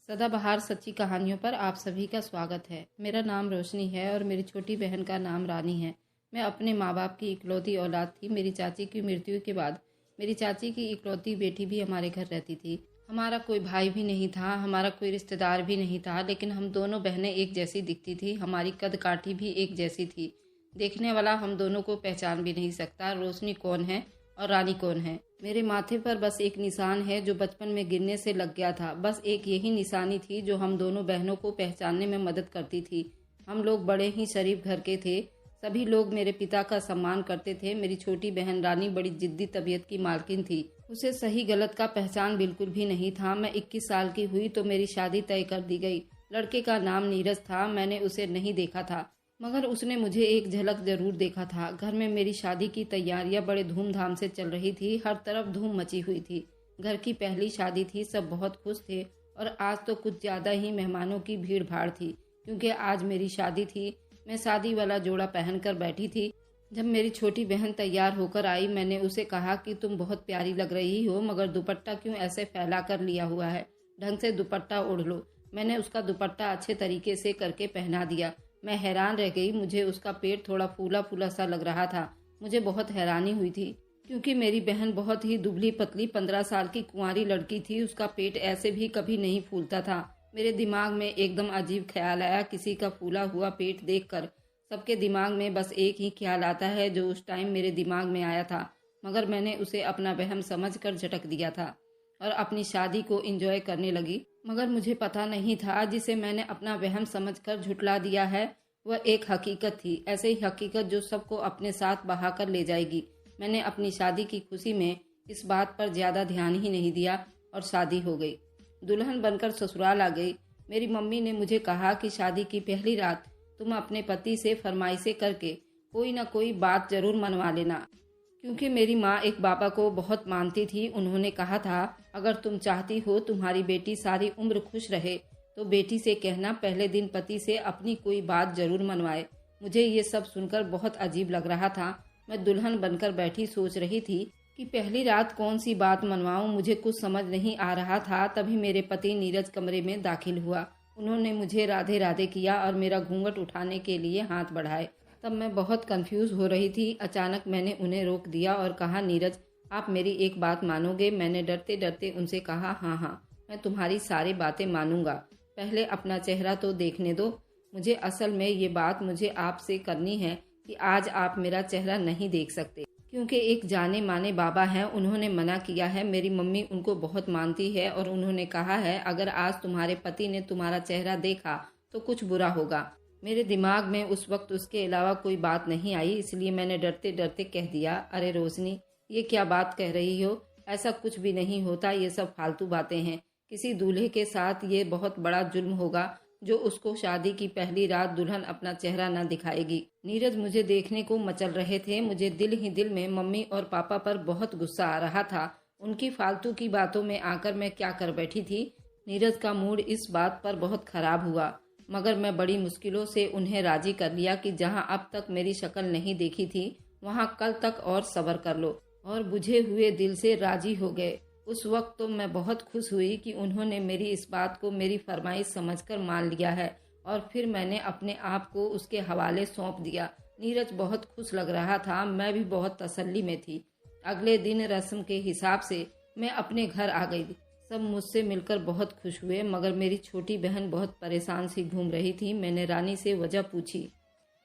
सदाबहार सच्ची कहानियों पर आप सभी का स्वागत है। मेरा नाम रोशनी है और मेरी छोटी बहन का नाम रानी है। मैं अपने माँ बाप की इकलौती औलाद थी। मेरी चाची की मृत्यु के बाद मेरी चाची की इकलौती बेटी भी हमारे घर रहती थी। हमारा कोई भाई भी नहीं था, हमारा कोई रिश्तेदार भी नहीं था, लेकिन हम दोनों बहनें एक जैसी दिखती थी। हमारी कद काठी भी एक जैसी थी। देखने वाला हम दोनों को पहचान भी नहीं सकता रोशनी कौन है और रानी कौन है। मेरे माथे पर बस एक निशान है जो बचपन में गिरने से लग गया था। बस एक यही निशानी थी जो हम दोनों बहनों को पहचानने में मदद करती थी। हम लोग बड़े ही शरीफ घर के थे। सभी लोग मेरे पिता का सम्मान करते थे। मेरी छोटी बहन रानी बड़ी जिद्दी तबीयत की मालकिन थी। उसे सही गलत का पहचान बिल्कुल भी नहीं था। मैं 21 साल की हुई तो मेरी शादी तय कर दी गई। लड़के का नाम नीरज था। मैंने उसे नहीं देखा था, मगर उसने मुझे एक झलक जरूर देखा था। घर में मेरी शादी की तैयारियां बड़े धूमधाम से चल रही थी। हर तरफ धूम मची हुई थी। घर की पहली शादी थी, सब बहुत खुश थे और आज तो कुछ ज्यादा ही मेहमानों की भीड़ भाड़ थी, क्योंकि आज मेरी शादी थी। मैं शादी वाला जोड़ा पहनकर बैठी थी। जब मेरी छोटी बहन तैयार होकर आई, मैंने उसे कहा कि तुम बहुत प्यारी लग रही हो, मगर दुपट्टा क्यों ऐसे फैला कर लिया हुआ है? ढंग से दुपट्टा ओढ़ लो। मैंने उसका दुपट्टा अच्छे तरीके से करके पहना दिया। मैं हैरान रह गई। मुझे उसका पेट थोड़ा फूला फूला सा लग रहा था। मुझे बहुत हैरानी हुई थी, क्योंकि मेरी बहन बहुत ही दुबली पतली 15 साल की कुंवारी लड़की थी। उसका पेट ऐसे भी कभी नहीं फूलता था। मेरे दिमाग में एकदम अजीब ख्याल आया। किसी का फूला हुआ पेट देखकर सबके दिमाग में बस एक ही ख्याल आता है, जो उस टाइम मेरे दिमाग में आया था, मगर मैंने उसे अपना वहम समझकर झटक दिया था और अपनी शादी को एंजॉय करने लगी। मगर मुझे पता नहीं था जिसे मैंने अपना वहम समझकर झुठला दिया है वह एक हकीकत थी। ऐसे ही हकीकत जो सबको अपने साथ बहाकर ले जाएगी। मैंने अपनी शादी की खुशी में इस बात पर ज्यादा ध्यान ही नहीं दिया और शादी हो गई। दुल्हन बनकर ससुराल आ गई। मेरी मम्मी ने मुझे कहा कि शादी की पहली रात तुम अपने पति से फरमाइशें करके कोई न कोई बात जरूर मनवा लेना, क्योंकि मेरी माँ एक बाबा को बहुत मानती थी। उन्होंने कहा था, अगर तुम चाहती हो तुम्हारी बेटी सारी उम्र खुश रहे तो बेटी से कहना पहले दिन पति से अपनी कोई बात जरूर मनवाए। मुझे ये सब सुनकर बहुत अजीब लग रहा था। मैं दुल्हन बनकर बैठी सोच रही थी कि पहली रात कौन सी बात मनवाऊं। मुझे कुछ समझ नहीं आ रहा था। तभी मेरे पति नीरज कमरे में दाखिल हुआ। उन्होंने मुझे राधे राधे किया और मेरा घूंघट उठाने के लिए हाथ बढ़ाए। तब मैं बहुत कंफ्यूज हो रही थी। अचानक मैंने उन्हें रोक दिया और कहा, नीरज, आप मेरी एक बात मानोगे? मैंने डरते डरते उनसे कहा, हाँ, मैं तुम्हारी सारी बातें मानूंगा। पहले अपना चेहरा तो देखने दो मुझे। असल में ये बात मुझे आपसे करनी है कि आज आप मेरा चेहरा नहीं देख सकते, क्योंकि एक जाने माने बाबा हैं, उन्होंने मना किया है। मेरी मम्मी उनको बहुत मानती है और उन्होंने कहा है अगर आज तुम्हारे पति ने तुम्हारा चेहरा देखा तो कुछ बुरा होगा। मेरे दिमाग में उस वक्त उसके अलावा कोई बात नहीं आई, इसलिए मैंने डरते डरते कह दिया, अरे रोशनी, ये क्या बात कह रही हो? ऐसा कुछ भी नहीं होता, ये सब फालतू बातें हैं। किसी दूल्हे के साथ ये बहुत बड़ा जुल्म होगा जो उसको शादी की पहली रात दुल्हन अपना चेहरा न दिखाएगी। नीरज मुझे देखने को मचल रहे थे। मुझे दिल ही दिल में मम्मी और पापा पर बहुत गुस्सा आ रहा था। उनकी फालतू की बातों में आकर मैं क्या कर बैठी थी। नीरज का मूड इस बात पर बहुत खराब हुआ, मगर मैं बड़ी मुश्किलों से उन्हें राजी कर लिया कि जहां अब तक मेरी शक्ल नहीं देखी थी वहां कल तक और सब्र कर लो, और बुझे हुए दिल से राजी हो गए। उस वक्त तो मैं बहुत खुश हुई कि उन्होंने मेरी इस बात को मेरी फरमाइश समझकर मान लिया है, और फिर मैंने अपने आप को उसके हवाले सौंप दिया। नीरज बहुत खुश लग रहा था। मैं भी बहुत तसल्ली में थी। अगले दिन रस्म के हिसाब से मैं अपने घर आ गई। सब मुझसे मिलकर बहुत खुश हुए, मगर मेरी छोटी बहन बहुत परेशान सी घूम रही थी। मैंने रानी से वजह पूछी।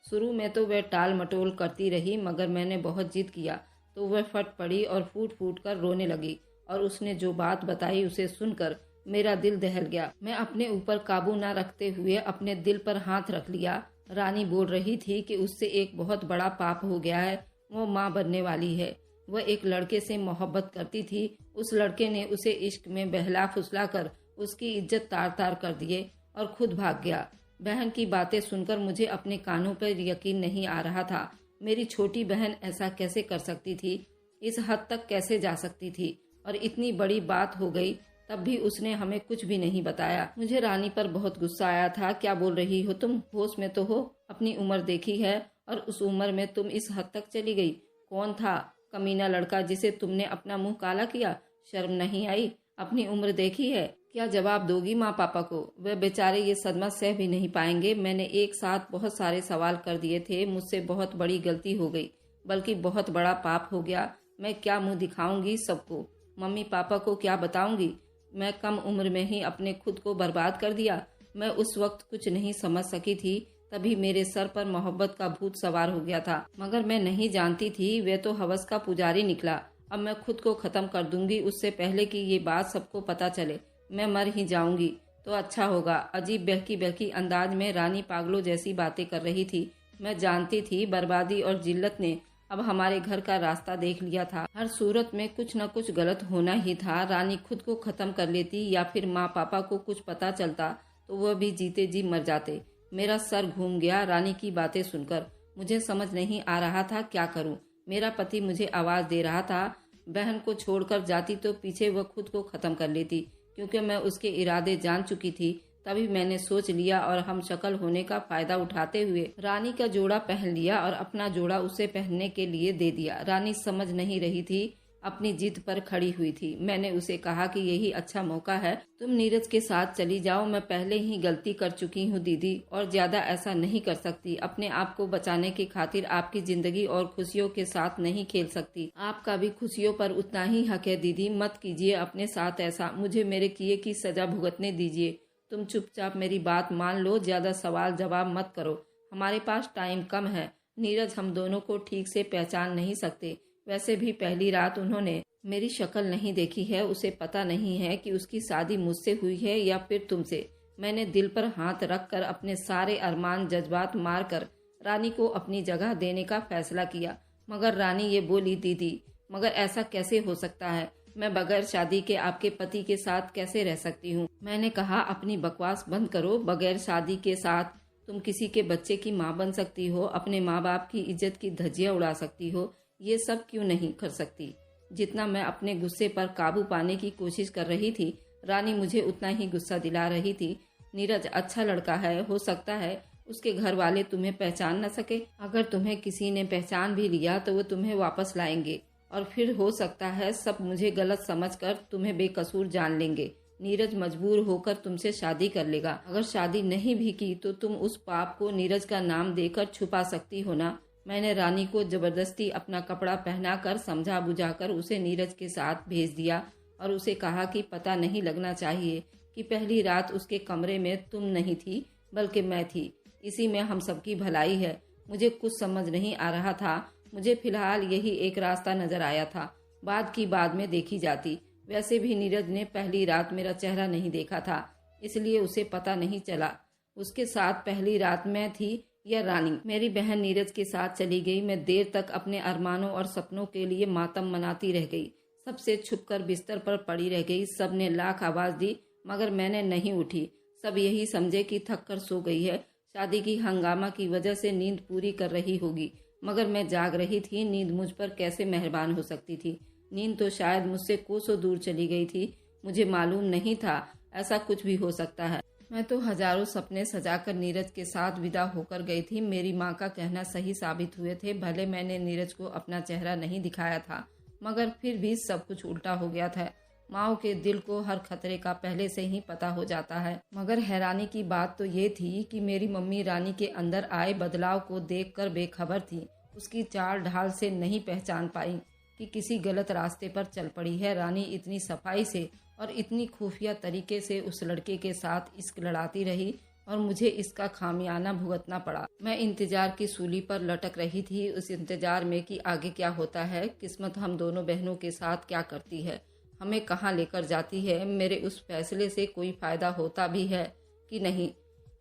शुरू में तो वह टाल मटोल करती रही, मगर मैंने बहुत जिद किया तो वह फट पड़ी और फूट फूट कर रोने लगी। और उसने जो बात बताई उसे सुनकर मेरा दिल दहल गया। मैं अपने ऊपर काबू न रखते हुए अपने दिल पर हाथ रख लिया। रानी बोल रही थी कि उससे एक बहुत बड़ा पाप हो गया है। वो माँ बनने वाली है। वह एक लड़के से मोहब्बत करती थी। उस लड़के ने उसे इश्क में बहला फुसला कर उसकी इज्जत तार तार कर दिए और खुद भाग गया। बहन की बातें सुनकर मुझे अपने कानों पर यकीन नहीं आ रहा था। मेरी छोटी बहन ऐसा कैसे कर सकती थी? इस हद तक कैसे जा सकती थी? और इतनी बड़ी बात हो गई तब भी उसने हमें कुछ भी नहीं बताया। मुझे रानी पर बहुत गुस्सा आया था। क्या बोल रही हो तुम? होश में तो हो? अपनी उम्र देखी है और उस उम्र में तुम इस हद तक चली गई? कौन था कमीना लड़का जिसे तुमने अपना मुंह काला किया? शर्म नहीं आई? अपनी उम्र देखी है? क्या जवाब दोगी माँ पापा को? वे बेचारे ये सदमा सह भी नहीं पाएंगे। मैंने एक साथ बहुत सारे सवाल कर दिए थे। मुझसे बहुत बड़ी गलती हो गई, बल्कि बहुत बड़ा पाप हो गया। मैं क्या मुंह दिखाऊंगी सबको? मम्मी पापा को क्या बताऊंगी? मैं कम उम्र में ही अपने खुद को बर्बाद कर दिया। मैं उस वक्त कुछ नहीं समझ सकी थी। तभी मेरे सर पर मोहब्बत का भूत सवार हो गया था, मगर मैं नहीं जानती थी वे तो हवस का पुजारी निकला। अब मैं खुद को खत्म कर दूंगी उससे पहले कि ये बात सबको पता चले। मैं मर ही जाऊंगी तो अच्छा होगा। अजीब बहकी बहकी अंदाज में रानी पागलों जैसी बातें कर रही थी। मैं जानती थी बर्बादी और जिल्लत ने अब हमारे घर का रास्ता देख लिया था। हर सूरत में कुछ न कुछ गलत होना ही था। रानी खुद को खत्म कर लेती या फिर माँ पापा को कुछ पता चलता तो वह भी जीते जी मर जाते। मेरा सर घूम गया रानी की बातें सुनकर। मुझे समझ नहीं आ रहा था क्या करूं। मेरा पति मुझे आवाज दे रहा था, बहन को छोड़कर जाती तो पीछे वह खुद को खत्म कर लेती। क्योंकि मैं उसके इरादे जान चुकी थी, तभी मैंने सोच लिया और हम शक्ल होने का फायदा उठाते हुए रानी का जोड़ा पहन लिया और अपना जोड़ा उसे पहनने के लिए दे दिया। रानी समझ नहीं रही थी, अपनी जिद पर खड़ी हुई थी। मैंने उसे कहा कि यही अच्छा मौका है, तुम नीरज के साथ चली जाओ। मैं पहले ही गलती कर चुकी हूँ दीदी, और ज्यादा ऐसा नहीं कर सकती। अपने आप को बचाने की खातिर आपकी जिंदगी और खुशियों के साथ नहीं खेल सकती। आपका भी खुशियों पर उतना ही हक है दीदी। मत कीजिए अपने साथ ऐसा। मुझे मेरे किए की सजा भुगतने दीजिए। तुम चुपचाप मेरी बात मान लो, ज्यादा सवाल जवाब मत करो। हमारे पास टाइम कम है। नीरज हम दोनों को ठीक से पहचान नहीं सकते। वैसे भी पहली रात उन्होंने मेरी शक्ल नहीं देखी है। उसे पता नहीं है कि उसकी शादी मुझसे हुई है या फिर तुमसे। मैंने दिल पर हाथ रखकर अपने सारे अरमान जज्बात मारकर रानी को अपनी जगह देने का फैसला किया। मगर रानी ये बोली, दीदी मगर ऐसा कैसे हो सकता है? मैं बगैर शादी के आपके पति के साथ कैसे रह सकती हूँ? मैंने कहा, अपनी बकवास बंद करो। बगैर शादी के साथ तुम किसी के बच्चे की माँ बन सकती हो, अपने माँ बाप की इज्जत की धज्जियां उड़ा सकती हो। ये सब क्यों नहीं कर सकती? जितना मैं अपने गुस्से पर काबू पाने की कोशिश कर रही थी, रानी मुझे उतना ही गुस्सा दिला रही थी। नीरज अच्छा लड़का है, हो सकता है उसके घर वाले तुम्हें पहचान न सके। अगर तुम्हें किसी ने पहचान भी लिया तो वो तुम्हें वापस लाएंगे, और फिर हो सकता है सब मुझे गलत समझकर तुम्हें बेकसूर जान लेंगे। नीरज मजबूर होकर तुमसे शादी कर लेगा। अगर शादी नहीं भी की तो तुम उस पाप को नीरज का नाम देकर छुपा सकती हो ना। मैंने रानी को जबरदस्ती अपना कपड़ा पहनाकर समझा बुझाकर उसे नीरज के साथ भेज दिया और उसे कहा कि पता नहीं लगना चाहिए कि पहली रात उसके कमरे में तुम नहीं थी बल्कि मैं थी। इसी में हम सबकी भलाई है। मुझे कुछ समझ नहीं आ रहा था। मुझे फिलहाल यही एक रास्ता नजर आया था, बाद की बाद में देखी जाती। वैसे भी नीरज ने पहली रात मेरा चेहरा नहीं देखा था, इसलिए उसे पता नहीं चला उसके साथ पहली रात मैं थी या रानी। मेरी बहन नीरज के साथ चली गई। मैं देर तक अपने अरमानों और सपनों के लिए मातम मनाती रह गई। सबसे छुपकर बिस्तर पर पड़ी रह गई। सब ने लाख आवाज दी मगर मैंने नहीं उठी। सब यही समझे कि थक कर सो गई है, शादी की हंगामा की वजह से नींद पूरी कर रही होगी। मगर मैं जाग रही थी। नींद मुझ पर कैसे मेहरबान हो सकती थी? नींद तो शायद मुझसे कोसों दूर चली गई थी। मुझे मालूम नहीं था ऐसा कुछ भी हो सकता है। मैं तो हजारों सपने सजाकर नीरज के साथ विदा होकर गई थी। मेरी माँ का कहना सही साबित हुए थे। भले मैंने नीरज को अपना चेहरा नहीं दिखाया था, मगर फिर भी सब कुछ उल्टा हो गया था। माओ के दिल को हर खतरे का पहले से ही पता हो जाता है। मगर हैरानी की बात तो ये थी कि मेरी मम्मी रानी के अंदर आए बदलाव को देखकर बेखबर थी। उसकी चाल ढाल से नहीं पहचान पाई कि किसी गलत रास्ते पर चल पड़ी है। रानी इतनी सफाई से और इतनी खुफिया तरीके से उस लड़के के साथ इश्क लड़ाती रही और मुझे इसका खामियाना भुगतना पड़ा। मैं इंतजार की सूली पर लटक रही थी, उस इंतजार में कि आगे क्या होता है, किस्मत हम दोनों बहनों के साथ क्या करती है, हमें कहाँ लेकर जाती है, मेरे उस फैसले से कोई फायदा होता भी है कि नहीं।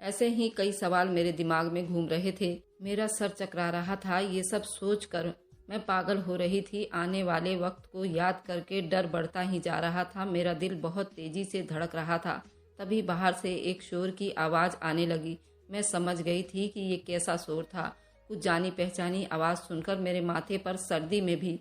ऐसे ही कई सवाल मेरे दिमाग में घूम रहे थे। मेरा सर चकरा रहा था। ये सब सोचकर मैं पागल हो रही थी। आने वाले वक्त को याद करके डर बढ़ता ही जा रहा था। मेरा दिल बहुत तेजी से धड़क रहा था। तभी बाहर से एक शोर की आवाज आने लगी। मैं समझ गई थी कि ये कैसा शोर था। कुछ जानी पहचानी आवाज सुनकर मेरे माथे पर सर्दी में भी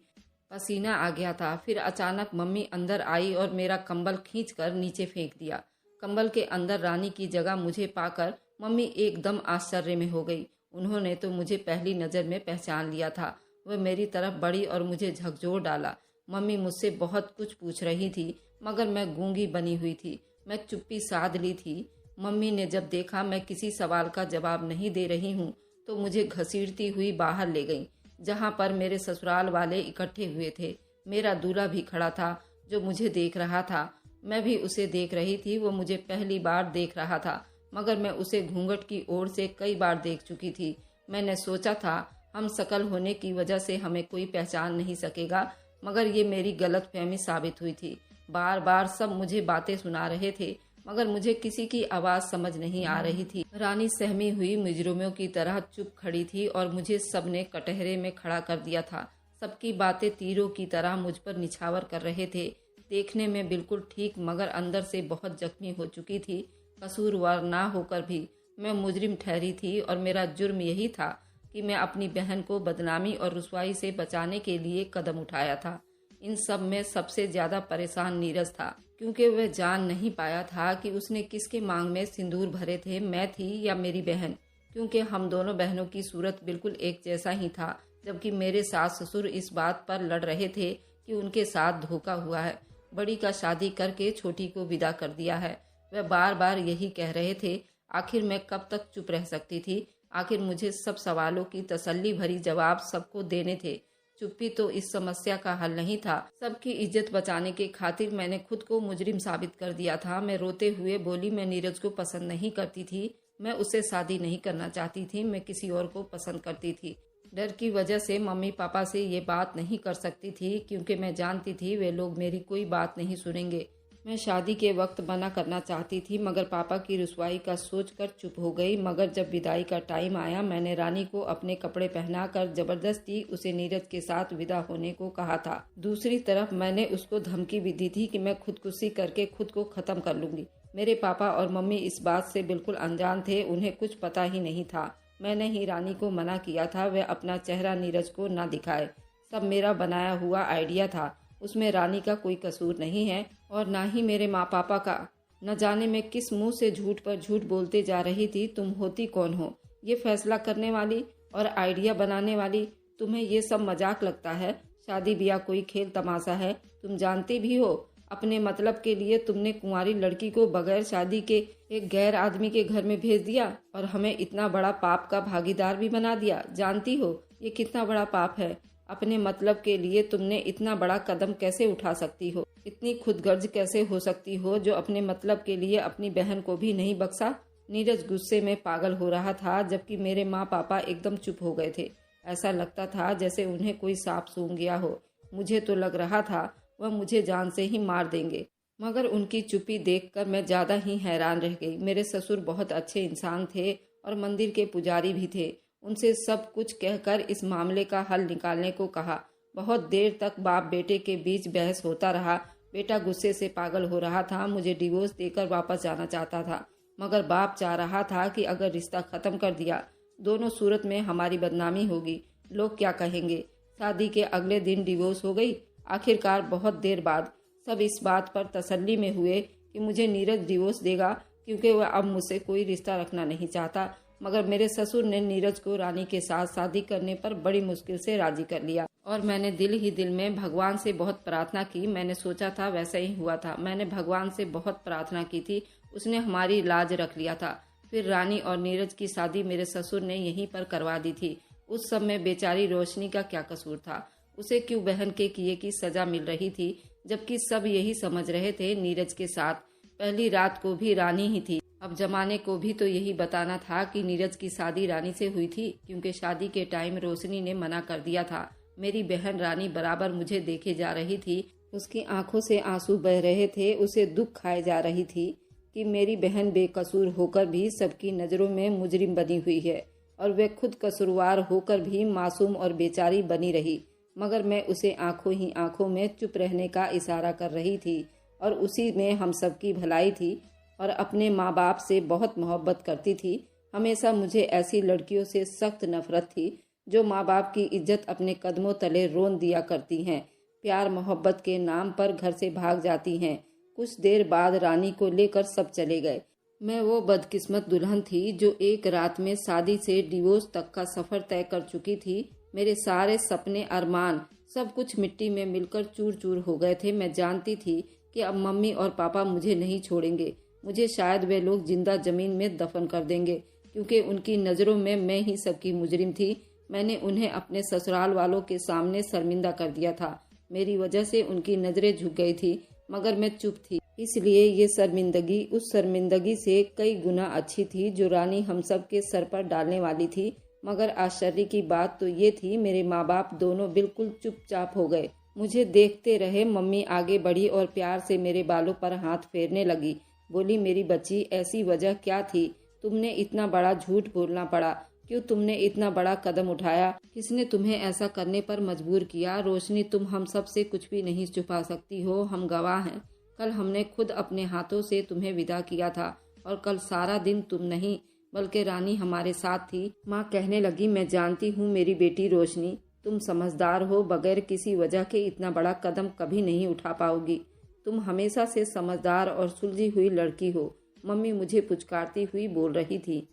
पसीना आ गया था। फिर अचानक मम्मी अंदर आई और मेरा कंबल खींचकर नीचे फेंक दिया। कंबल के अंदर रानी की जगह मुझे पाकर मम्मी एकदम आश्चर्य में हो गई। उन्होंने तो मुझे पहली नजर में पहचान लिया था। वह मेरी तरफ बढ़ी और मुझे झकझोर डाला। मम्मी मुझसे बहुत कुछ पूछ रही थी, मगर मैं गूंगी बनी हुई थी। मैं चुप्पी साध ली थी। मम्मी ने जब देखा मैं किसी सवाल का जवाब नहीं दे रही हूँ तो मुझे घसीटती हुई बाहर ले गई, जहाँ पर मेरे ससुराल वाले इकट्ठे हुए थे। मेरा दूल्हा भी खड़ा था जो मुझे देख रहा था। मैं भी उसे देख रही थी। वो मुझे पहली बार देख रहा था, मगर मैं उसे घूंघट की ओर से कई बार देख चुकी थी। मैंने सोचा था हम शकल होने की वजह से हमें कोई पहचान नहीं सकेगा, मगर ये मेरी गलतफहमी साबित हुई थी। बार बार सब मुझे बातें सुना रहे थे, मगर मुझे किसी की आवाज समझ नहीं आ रही थी। रानी सहमी हुई मुजरिमों की तरह चुप खड़ी थी और मुझे सबने कटहरे में खड़ा कर दिया था। सबकी बातें तीरों की तरह मुझ पर निछावर कर रहे थे। देखने में बिल्कुल ठीक, मगर अंदर से बहुत जख्मी हो चुकी थी। कसूरवार ना होकर भी मैं मुजरिम ठहरी थी और मेरा जुर्म यही था कि मैं अपनी बहन को बदनामी और रुसवाई से बचाने के लिए कदम उठाया था। इन सब में सबसे ज्यादा परेशान नीरज था, क्योंकि वह जान नहीं पाया था कि उसने किसके मांग में सिंदूर भरे थे, मैं थी या मेरी बहन, क्योंकि हम दोनों बहनों की सूरत बिल्कुल एक जैसा ही था। जबकि मेरे सास ससुर इस बात पर लड़ रहे थे कि उनके साथ धोखा हुआ है। बड़ी का शादी करके छोटी को विदा कर दिया है। वह बार बार यही कह रहे थे। आखिर मैं कब तक चुप रह सकती थी? आखिर मुझे सब सवालों की तसल्ली भरी जवाब सबको देने थे। चुप्पी तो इस समस्या का हल नहीं था। सबकी इज्जत बचाने के खातिर मैंने खुद को मुजरिम साबित कर दिया था। मैं रोते हुए बोली, मैं नीरज को पसंद नहीं करती थी, मैं उससे शादी नहीं करना चाहती थी, मैं किसी और को पसंद करती थी। डर की वजह से मम्मी पापा से ये बात नहीं कर सकती थी, क्योंकि मैं जानती थी वे लोग मेरी कोई बात नहीं सुनेंगे। मैं शादी के वक्त मना करना चाहती थी, मगर पापा की रुसवाई का सोचकर चुप हो गई। मगर जब विदाई का टाइम आया, मैंने रानी को अपने कपड़े पहनाकर जबरदस्ती उसे नीरज के साथ विदा होने को कहा था। दूसरी तरफ मैंने उसको धमकी भी दी थी कि मैं खुदकुशी करके खुद को खत्म कर लूंगी। मेरे पापा और मम्मी इस बात से बिल्कुल अनजान थे, उन्हें कुछ पता ही नहीं था। मैंने ही रानी को मना किया था वह अपना चेहरा नीरज को न दिखाए। सब मेरा बनाया हुआ आइडिया था, उसमें रानी का कोई कसूर नहीं है और ना ही मेरे माँ पापा का। न जाने मैं किस मुंह से झूठ पर झूठ बोलते जा रही थी। तुम होती कौन हो ये फैसला करने वाली और आइडिया बनाने वाली? तुम्हें ये सब मजाक लगता है? शादी ब्याह कोई खेल तमाशा है? तुम जानते भी हो अपने मतलब के लिए तुमने कुंवारी लड़की को बगैर शादी के एक गैर आदमी के घर में भेज दिया और हमें इतना बड़ा पाप का भागीदार भी बना दिया। जानती हो ये कितना बड़ा पाप है? अपने मतलब के लिए तुमने इतना बड़ा कदम कैसे उठा सकती हो? इतनी खुदगर्ज कैसे हो सकती हो जो अपने मतलब के लिए अपनी बहन को भी नहीं बख्शा? नीरज गुस्से में पागल हो रहा था, जबकि मेरे माँ पापा एकदम चुप हो गए थे। ऐसा लगता था जैसे उन्हें कोई सांप सूंघ गया हो। मुझे तो लग रहा था वह मुझे जान से ही मार देंगे, मगर उनकी चुप्पी देखकर मैं ज्यादा ही हैरान रह गई। मेरे ससुर बहुत अच्छे इंसान थे और मंदिर के पुजारी भी थे। उनसे सब कुछ कहकर इस मामले का हल निकालने को कहा। बहुत देर तक बाप बेटे के बीच बहस होता रहा। बेटा गुस्से से पागल हो रहा था, मुझे डिवोर्स देकर वापस जाना चाहता था, मगर बाप चाह रहा था कि अगर रिश्ता खत्म कर दिया दोनों सूरत में हमारी बदनामी होगी, लोग क्या कहेंगे। शादी के अगले दिन डिवोर्स हो गई। आखिरकार बहुत देर बाद सब इस बात पर तसल्ली में हुए कि मुझे नीरज डिवोर्स देगा, क्योंकि वह अब मुझसे कोई रिश्ता रखना नहीं चाहता। मगर मेरे ससुर ने नीरज को रानी के साथ शादी करने पर बड़ी मुश्किल से राजी कर लिया और मैंने दिल ही दिल में भगवान से बहुत प्रार्थना की। मैंने सोचा था वैसा ही हुआ था। मैंने भगवान से बहुत प्रार्थना की थी, उसने हमारी लाज रख लिया था। फिर रानी और नीरज की शादी मेरे ससुर ने यहीं पर करवा दी थी। उस सब में बेचारी रोशनी का क्या कसूर था? उसे क्यों बहन के किए की सजा मिल रही थी? जबकि सब यही समझ रहे थे नीरज के साथ पहली रात को भी रानी ही थी। अब जमाने को भी तो यही बताना था कि नीरज की शादी रानी से हुई थी, क्योंकि शादी के टाइम रोशनी ने मना कर दिया था। मेरी बहन रानी बराबर मुझे देखे जा रही थी, उसकी आंखों से आंसू बह रहे थे। उसे दुख खाए जा रही थी कि मेरी बहन बेकसूर होकर भी सबकी नजरों में मुजरिम बनी हुई है और वह खुद कसूरवार होकर भी मासूम और बेचारी बनी रही। मगर मैं उसे आंखों ही आंखों में चुप रहने का इशारा कर रही थी और उसी में हम सबकी भलाई थी और अपने माँ बाप से बहुत मोहब्बत करती थी। हमेशा मुझे ऐसी लड़कियों से सख्त नफरत थी जो माँ बाप की इज्जत अपने कदमों तले रोन दिया करती हैं, प्यार मोहब्बत के नाम पर घर से भाग जाती हैं। कुछ देर बाद रानी को लेकर सब चले गए। मैं वो बदकिस्मत दुल्हन थी जो एक रात में शादी से डिवोर्स तक का सफर तय कर चुकी थी। मेरे सारे सपने, अरमान, सब कुछ मिट्टी में मिलकर चूर चूर हो गए थे। मैं जानती थी कि अब मम्मी और पापा मुझे नहीं छोड़ेंगे। मुझे शायद वे लोग जिंदा जमीन में दफन कर देंगे, क्योंकि उनकी नज़रों में मैं ही सबकी मुजरिम थी। मैंने उन्हें अपने ससुराल वालों के सामने शर्मिंदा कर दिया था। मेरी वजह से उनकी नज़रें झुक गई थी, मगर मैं चुप थी। इसलिए ये शर्मिंदगी उस शर्मिंदगी से कई गुना अच्छी थी जो रानी हम सब के सर पर डालने वाली थी। मगर आश्चर्य की बात तो ये थी, मेरे माँ बाप दोनों बिल्कुल चुपचाप हो गए। मुझे देखते रहे। मम्मी आगे बढ़ी और प्यार से मेरे बालों पर हाथ फेरने लगी। बोली, मेरी बच्ची, ऐसी वजह क्या थी? तुमने इतना बड़ा झूठ बोलना पड़ा? क्यों तुमने इतना बड़ा कदम उठाया? किसने तुम्हें ऐसा करने पर मजबूर किया? रोशनी, तुम हम सब से कुछ भी नहीं छुपा सकती हो, हम गवाह हैं। कल हमने खुद अपने हाथों से तुम्हें विदा किया था, और कल सारा दिन तुम नहीं बल्कि रानी हमारे साथ थी। माँ कहने लगी, मैं जानती हूँ मेरी बेटी रोशनी, तुम समझदार हो, बगैर किसी वजह के इतना बड़ा कदम कभी नहीं उठा पाओगी। तुम हमेशा से समझदार और सुलझी हुई लड़की हो। मम्मी मुझे पुचकारती हुई बोल रही थी।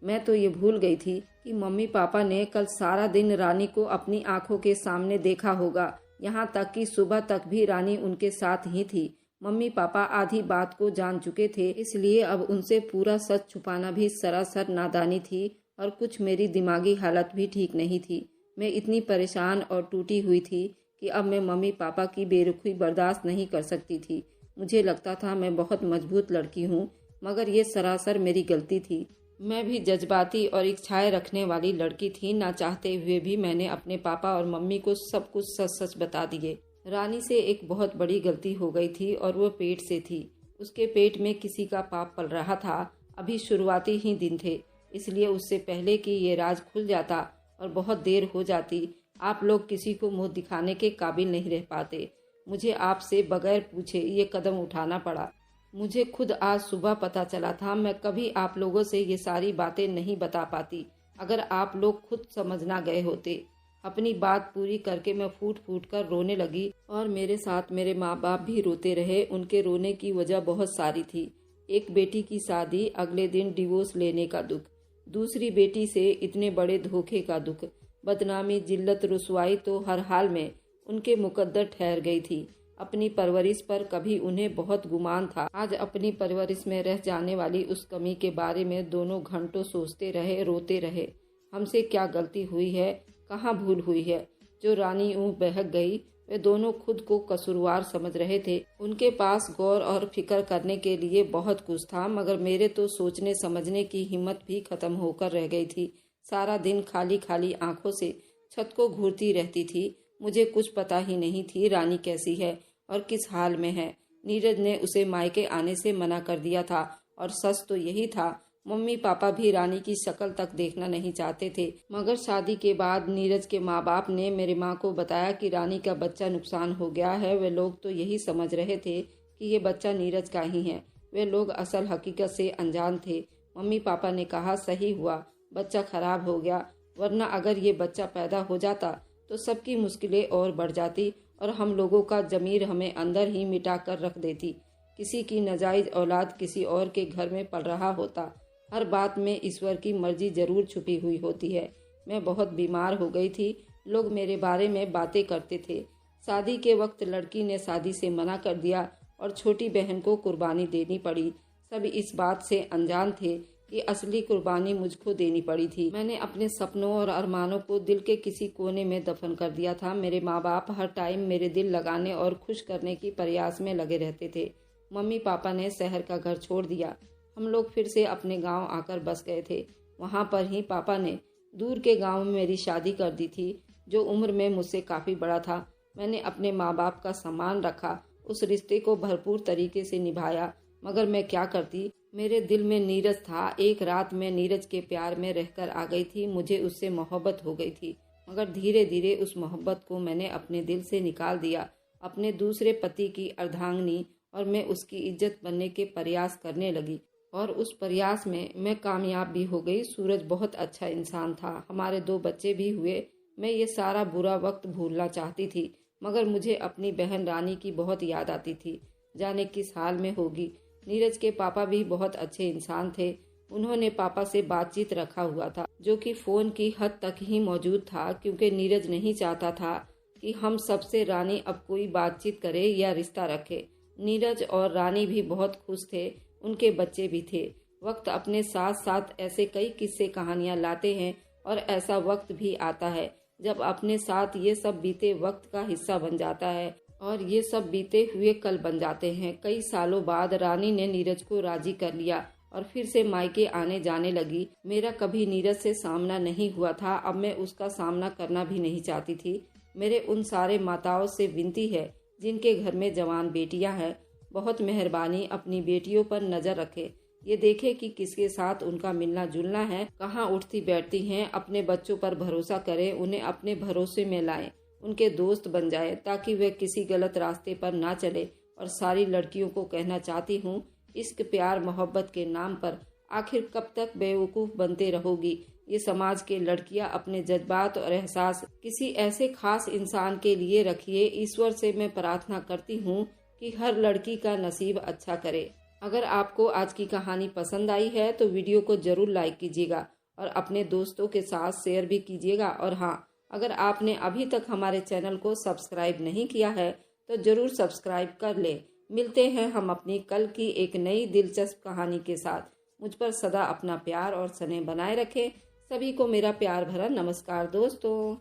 मैं तो ये भूल गई थी कि मम्मी पापा ने कल सारा दिन रानी को अपनी आंखों के सामने देखा होगा। यहाँ तक कि सुबह तक भी रानी उनके साथ ही थी। मम्मी पापा आधी बात को जान चुके थे, इसलिए अब उनसे पूरा सच छुपाना भी सरासर नादानी थी, और कुछ मेरी दिमागी हालत भी ठीक नहीं थी। मैं इतनी परेशान और टूटी हुई थी कि अब मैं मम्मी पापा की बेरुखी बर्दाश्त नहीं कर सकती थी। मुझे लगता था मैं बहुत मजबूत लड़की हूँ, मगर ये सरासर मेरी गलती थी। मैं भी जज्बाती और इच्छाएं रखने वाली लड़की थी। ना चाहते हुए भी मैंने अपने पापा और मम्मी को सब कुछ सच सच बता दिए। रानी से एक बहुत बड़ी गलती हो गई थी, और वो पेट से थी। उसके पेट में किसी का पाप पल रहा था। अभी शुरुआती ही दिन थे, इसलिए उससे पहले कि ये राज खुल जाता और बहुत देर हो जाती, आप लोग किसी को मुंह दिखाने के काबिल नहीं रह पाते। मुझे आपसे बगैर पूछे ये कदम उठाना पड़ा। मुझे खुद आज सुबह पता चला था। मैं कभी आप लोगों से ये सारी बातें नहीं बता पाती अगर आप लोग खुद समझ ना गए होते। अपनी बात पूरी करके मैं फूट फूट कर रोने लगी, और मेरे साथ मेरे माँ बाप भी रोते रहे। उनके रोने की वजह बहुत सारी थी। एक बेटी की शादी, अगले दिन डिवोर्स लेने का दुख, दूसरी बेटी से इतने बड़े धोखे का दुख, बदनामी, जिल्लत, रुसवाई तो हर हाल में उनके मुकद्दर ठहर गई थी। अपनी परवरिश पर कभी उन्हें बहुत गुमान था। आज अपनी परवरिश में रह जाने वाली उस कमी के बारे में दोनों घंटों सोचते रहे, रोते रहे। हमसे क्या गलती हुई है, कहाँ भूल हुई है जो रानी यूं बहक गई? वे दोनों खुद को कसूरवार समझ रहे थे। उनके पास गौर और फिक्र करने के लिए बहुत कुछ था, मगर मेरे तो सोचने समझने की हिम्मत भी खत्म होकर रह गई थी। सारा दिन खाली खाली आंखों से छत को घूरती रहती थी। मुझे कुछ पता ही नहीं थी रानी कैसी है और किस हाल में है। नीरज ने उसे मायके आने से मना कर दिया था, और सच तो यही था, मम्मी पापा भी रानी की शक्ल तक देखना नहीं चाहते थे। मगर शादी के बाद नीरज के माँ बाप ने मेरी माँ को बताया कि रानी का बच्चा नुकसान हो गया है। वे लोग तो यही समझ रहे थे कि ये बच्चा नीरज का ही है। वे लोग असल हकीकत से अनजान थे। मम्मी पापा ने कहा, सही हुआ बच्चा खराब हो गया, वरना अगर ये बच्चा पैदा हो जाता तो सबकी मुश्किलें और बढ़ जाती, और हम लोगों का जमीर हमें अंदर ही मिटा कर रख देती। किसी की नाजायज औलाद किसी और के घर में पल रहा होता। हर बात में ईश्वर की मर्जी जरूर छुपी हुई होती है। मैं बहुत बीमार हो गई थी। लोग मेरे बारे में बातें करते थे। शादी के वक्त लड़की ने शादी से मना कर दिया और छोटी बहन को कुर्बानी देनी पड़ी। सब इस बात से अनजान थे कि असली कुर्बानी मुझको देनी पड़ी थी। मैंने अपने सपनों और अरमानों को दिल के किसी कोने में दफन कर दिया था। मेरे माँ बाप हर टाइम मेरे दिल लगाने और खुश करने की प्रयास में लगे रहते थे। मम्मी पापा ने शहर का घर छोड़ दिया। हम लोग फिर से अपने गांव आकर बस गए थे। वहां पर ही पापा ने दूर के गांव में मेरी शादी कर दी थी, जो उम्र में मुझसे काफ़ी बड़ा था। मैंने अपने माँ बाप का सम्मान रखा, उस रिश्ते को भरपूर तरीके से निभाया। मगर मैं क्या करती, मेरे दिल में नीरज था। एक रात मैं नीरज के प्यार में रहकर आ गई थी। मुझे उससे मोहब्बत हो गई थी, मगर धीरे धीरे उस मोहब्बत को मैंने अपने दिल से निकाल दिया। अपने दूसरे पति की अर्धांगिनी और मैं उसकी इज्जत बनने के प्रयास करने लगी, और उस प्रयास में मैं कामयाब भी हो गई। सूरज बहुत अच्छा इंसान था, हमारे 2 बच्चे भी हुए। मैं ये सारा बुरा वक्त भूलना चाहती थी, मगर मुझे अपनी बहन रानी की बहुत याद आती थी। जाने किस हाल में होगी। नीरज के पापा भी बहुत अच्छे इंसान थे। उन्होंने पापा से बातचीत रखा हुआ था, जो कि फोन की हद तक ही मौजूद था, क्योंकि नीरज नहीं चाहता था कि हम सबसे रानी अब कोई बातचीत करे या रिश्ता रखे। नीरज और रानी भी बहुत खुश थे, उनके बच्चे भी थे। वक्त अपने साथ साथ ऐसे कई किस्से कहानियां लाते हैं और ऐसा वक्त भी आता है जब अपने साथ ये सब बीते वक्त का हिस्सा बन जाता है और ये सब बीते हुए कल बन जाते हैं। कई सालों बाद रानी ने नीरज को राजी कर लिया और फिर से मायके आने जाने लगी। मेरा कभी नीरज से सामना नहीं हुआ था, अब मैं उसका सामना करना भी नहीं चाहती थी। मेरे उन सारे माताओं से विनती है जिनके घर में जवान बेटियां हैं, बहुत मेहरबानी अपनी बेटियों पर नजर रखे, ये देखे कि किसके साथ उनका मिलना जुलना है, कहाँ उठती बैठती हैं। अपने बच्चों पर भरोसा करें, उन्हें अपने भरोसे में लाएं, उनके दोस्त बन जाए ताकि वे किसी गलत रास्ते पर ना चले। और सारी लड़कियों को कहना चाहती हूँ, इश्क प्यार मोहब्बत के नाम पर आखिर कब तक बेवकूफ़ बनते रहोगी। ये समाज के लड़कियां अपने जज्बात और एहसास किसी ऐसे खास इंसान के लिए रखिए। ईश्वर से मैं प्रार्थना करती हूँ कि हर लड़की का नसीब अच्छा करे। अगर आपको आज की कहानी पसंद आई है तो वीडियो को जरूर लाइक कीजिएगा और अपने दोस्तों के साथ शेयर भी कीजिएगा। और हाँ, अगर आपने अभी तक हमारे चैनल को सब्सक्राइब नहीं किया है तो जरूर सब्सक्राइब कर ले। मिलते हैं हम अपनी कल की एक नई दिलचस्प कहानी के साथ। मुझ पर सदा अपना प्यार और स्नेह बनाए रखें। सभी को मेरा प्यार भरा नमस्कार दोस्तों।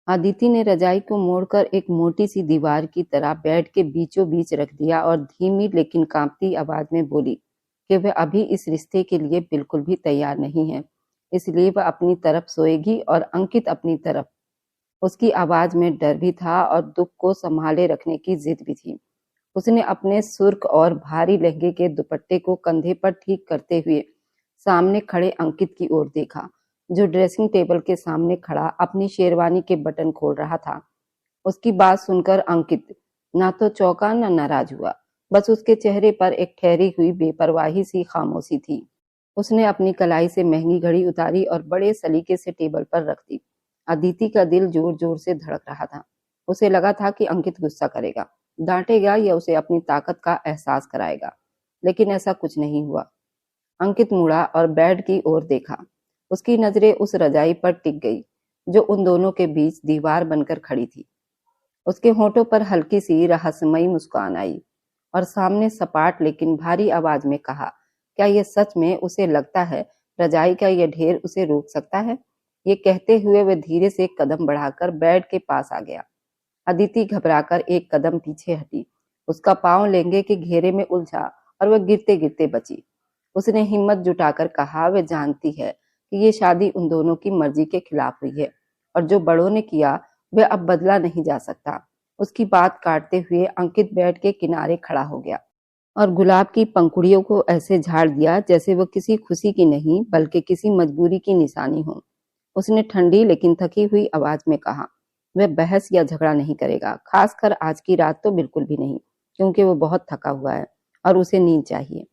अदिति ने रजाई को मोड़कर एक मोटी सी दीवार की तरह बेड के बीचों बीच रख दिया और धीमी लेकिन कांपती आवाज में बोली कि वह अभी इस रिश्ते के लिए बिल्कुल भी तैयार नहीं है, इसलिए वह अपनी तरफ सोएगी और अंकित अपनी तरफ। उसकी आवाज में डर भी था और दुख को संभाले रखने की जिद भी थी। उसने अपने सुर्ख और भारी लहंगे के दुपट्टे को कंधे पर ठीक करते हुए सामने खड़े अंकित की ओर देखा, जो ड्रेसिंग टेबल के सामने खड़ा अपनी शेरवानी के बटन खोल रहा था। उसकी बात सुनकर अंकित ना तो चौंका न नाराज हुआ, बस उसके चेहरे पर एक ठहरी हुई बेपरवाही सी खामोशी थी। उसने अपनी कलाई से महंगी घड़ी उतारी और बड़े सलीके से टेबल पर रख दी। अदिति का दिल जोर जोर से धड़क रहा था। उसे लगा था कि अंकित गुस्सा करेगा, डांटेगा या उसे अपनी ताकत का एहसास कराएगा, लेकिन ऐसा कुछ नहीं हुआ। अंकित मुड़ा और बेड की ओर देखा। उसकी नजरें उस रजाई पर टिक गई जो उन दोनों के बीच दीवार बनकर खड़ी थी। उसके होठों पर हल्की सी रहस्यमयी मुस्कान आई और सामने सपाट लेकिन भारी आवाज में कहा, क्या यह सच में उसे लगता है रजाई का यह ढेर उसे रोक सकता है? ये कहते हुए वह धीरे से एक कदम बढ़ाकर बेड के पास आ गया। अदिति घबराकर एक कदम पीछे हटी। उसका पांव लहंगे के घेरे में उलझा और वह गिरते गिरते बची। उसने हिम्मत जुटाकर कहा, वह जानती है कि ये शादी उन दोनों की मर्जी के खिलाफ हुई है और जो बड़ों ने किया वह अब बदला नहीं जा सकता। उसकी बात काटते हुए अंकित बेड के किनारे खड़ा हो गया और गुलाब की पंखुड़ियों को ऐसे झाड़ दिया जैसे वह किसी खुशी की नहीं बल्कि किसी मजबूरी की निशानी हो। उसने ठंडी लेकिन थकी हुई आवाज में कहा, वह बहस या झगड़ा नहीं करेगा, खासकर आज की रात तो बिल्कुल भी नहीं, क्योंकि वो बहुत थका हुआ है और उसे नींद चाहिए।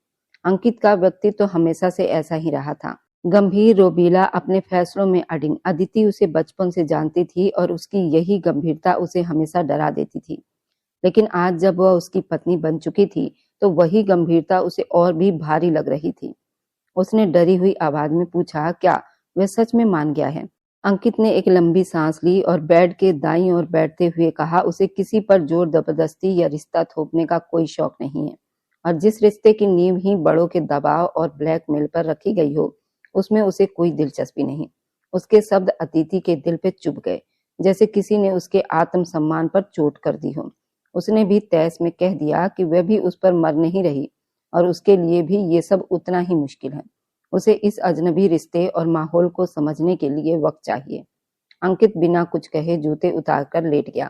अंकित का व्यक्तित्व तो हमेशा से ऐसा ही रहा था, गंभीर, रोबीला, अपने फैसलों में अडिग। अदिति उसे बचपन से जानती थी और उसकी यही गंभीरता उसे हमेशा डरा देती थी। लेकिन आज जब वह उसकी पत्नी बन चुकी थी तो वही गंभीरता उसे और भी भारी लग रही थी। उसने डरी हुई आवाज में पूछा, क्या वह सच में मान गया है? अंकित ने एक लंबी सांस ली और बेड के दाईं ओर बैठते हुए कहा, उसे किसी पर जोर जबरदस्ती या रिश्ता थोपने का कोई शौक नहीं है और जिस रिश्ते की नींव ही बड़ों के दबाव और ब्लैकमेल पर रखी गई हो उसमें उसे कोई दिलचस्पी नहीं। उसके शब्द अदिति के दिल पे चुभ गए, जैसे किसी ने उसके आत्मसम्मान पर चोट कर दी हो। उसने भी तैस में कह दिया कि वह भी उस पर मर नहीं रही और उसके लिए भी ये सब उतना ही मुश्किल है। उसे इस अजनबी रिश्ते और माहौल को समझने के लिए वक्त चाहिए। अंकित बिना कुछ कहे जूते उतारकर लेट गया,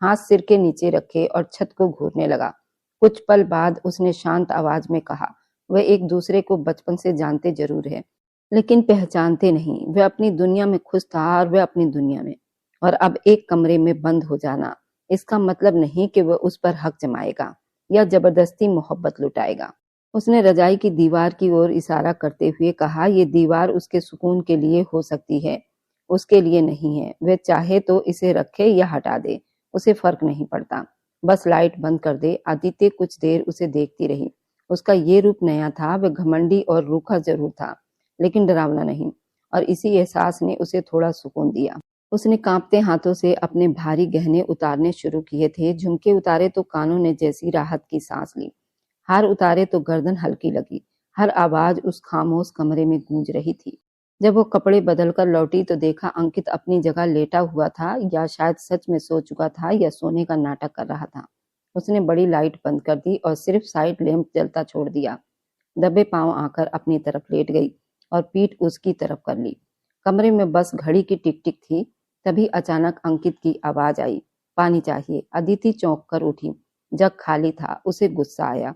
हाथ सिर के नीचे रखे और छत को घूरने लगा। कुछ पल बाद उसने शांत आवाज में कहा, वह एक दूसरे को बचपन से जानते जरूर है लेकिन पहचानते नहीं। वह अपनी दुनिया में खुश था और वह अपनी दुनिया में, और अब एक कमरे में बंद हो जाना इसका मतलब नहीं कि वह उस पर हक जमाएगा या जबरदस्ती मोहब्बत लुटाएगा। उसने रजाई की दीवार की ओर इशारा करते हुए कहा, ये दीवार उसके सुकून के लिए हो सकती है, उसके लिए नहीं है। वह चाहे तो इसे रखे या हटा दे, उसे फर्क नहीं पड़ता। बस लाइट बंद कर दे। आदित्य कुछ देर उसे देखती रही। उसका ये रूप नया था। वह घमंडी और रूखा जरूर था लेकिन डरावना नहीं। और इसी एहसास ने उसे थोड़ा सुकून दिया। उसने कांपते हाथों से अपने भारी गहने उतारने शुरू किए थे। झुमके उतारे तो कानों ने जैसी राहत की सांस ली, हार उतारे तो गर्दन हल्की लगी। हर आवाज उस खामोश कमरे में गूंज रही थी। जब वो कपड़े बदलकर लौटी तो देखा अंकित अपनी जगह लेटा हुआ था, या शायद सच में सो चुका था या सोने का नाटक कर रहा था। उसने बड़ी लाइट बंद कर दी और सिर्फ साइड लैंप जलता छोड़ दिया। दबे पांव आकर अपनी तरफ लेट गई और पीठ उसकी तरफ कर ली। कमरे में बस घड़ी की टिक टिक थी। तभी अचानक अंकित की आवाज आई, पानी चाहिए। अदिति चौंक कर उठी। जग खाली था। उसे गुस्सा आया।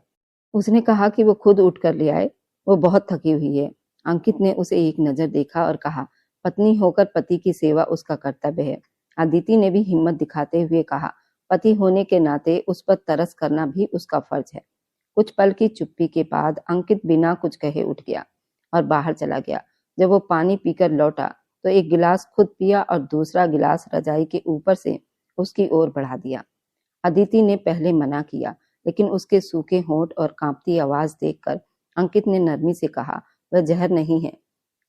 उसने कहा कि वो खुद उठ कर ले आए, वो बहुत थकी हुई है। अंकित ने उसे एक नजर देखा और कहा, पत्नी होकर पति की सेवा उसका कर्तव्य है। अदिति ने भी हिम्मत दिखाते हुए कहा, पति होने के नाते उस पर तरस करना भी उसका फर्ज है। कुछ पल की चुप्पी के बाद अंकित बिना कुछ कहे उठ गया और बाहर चला गया। जब वो पानी पीकर लौटा तो एक गिलास खुद पिया और दूसरा गिलास रजाई के ऊपर से उसकी ओर बढ़ा दिया। अदिति ने पहले मना किया, लेकिन उसके सूखे होंठ और कांपती आवाज देखकर अंकित ने नरमी से कहा, वह जहर नहीं है।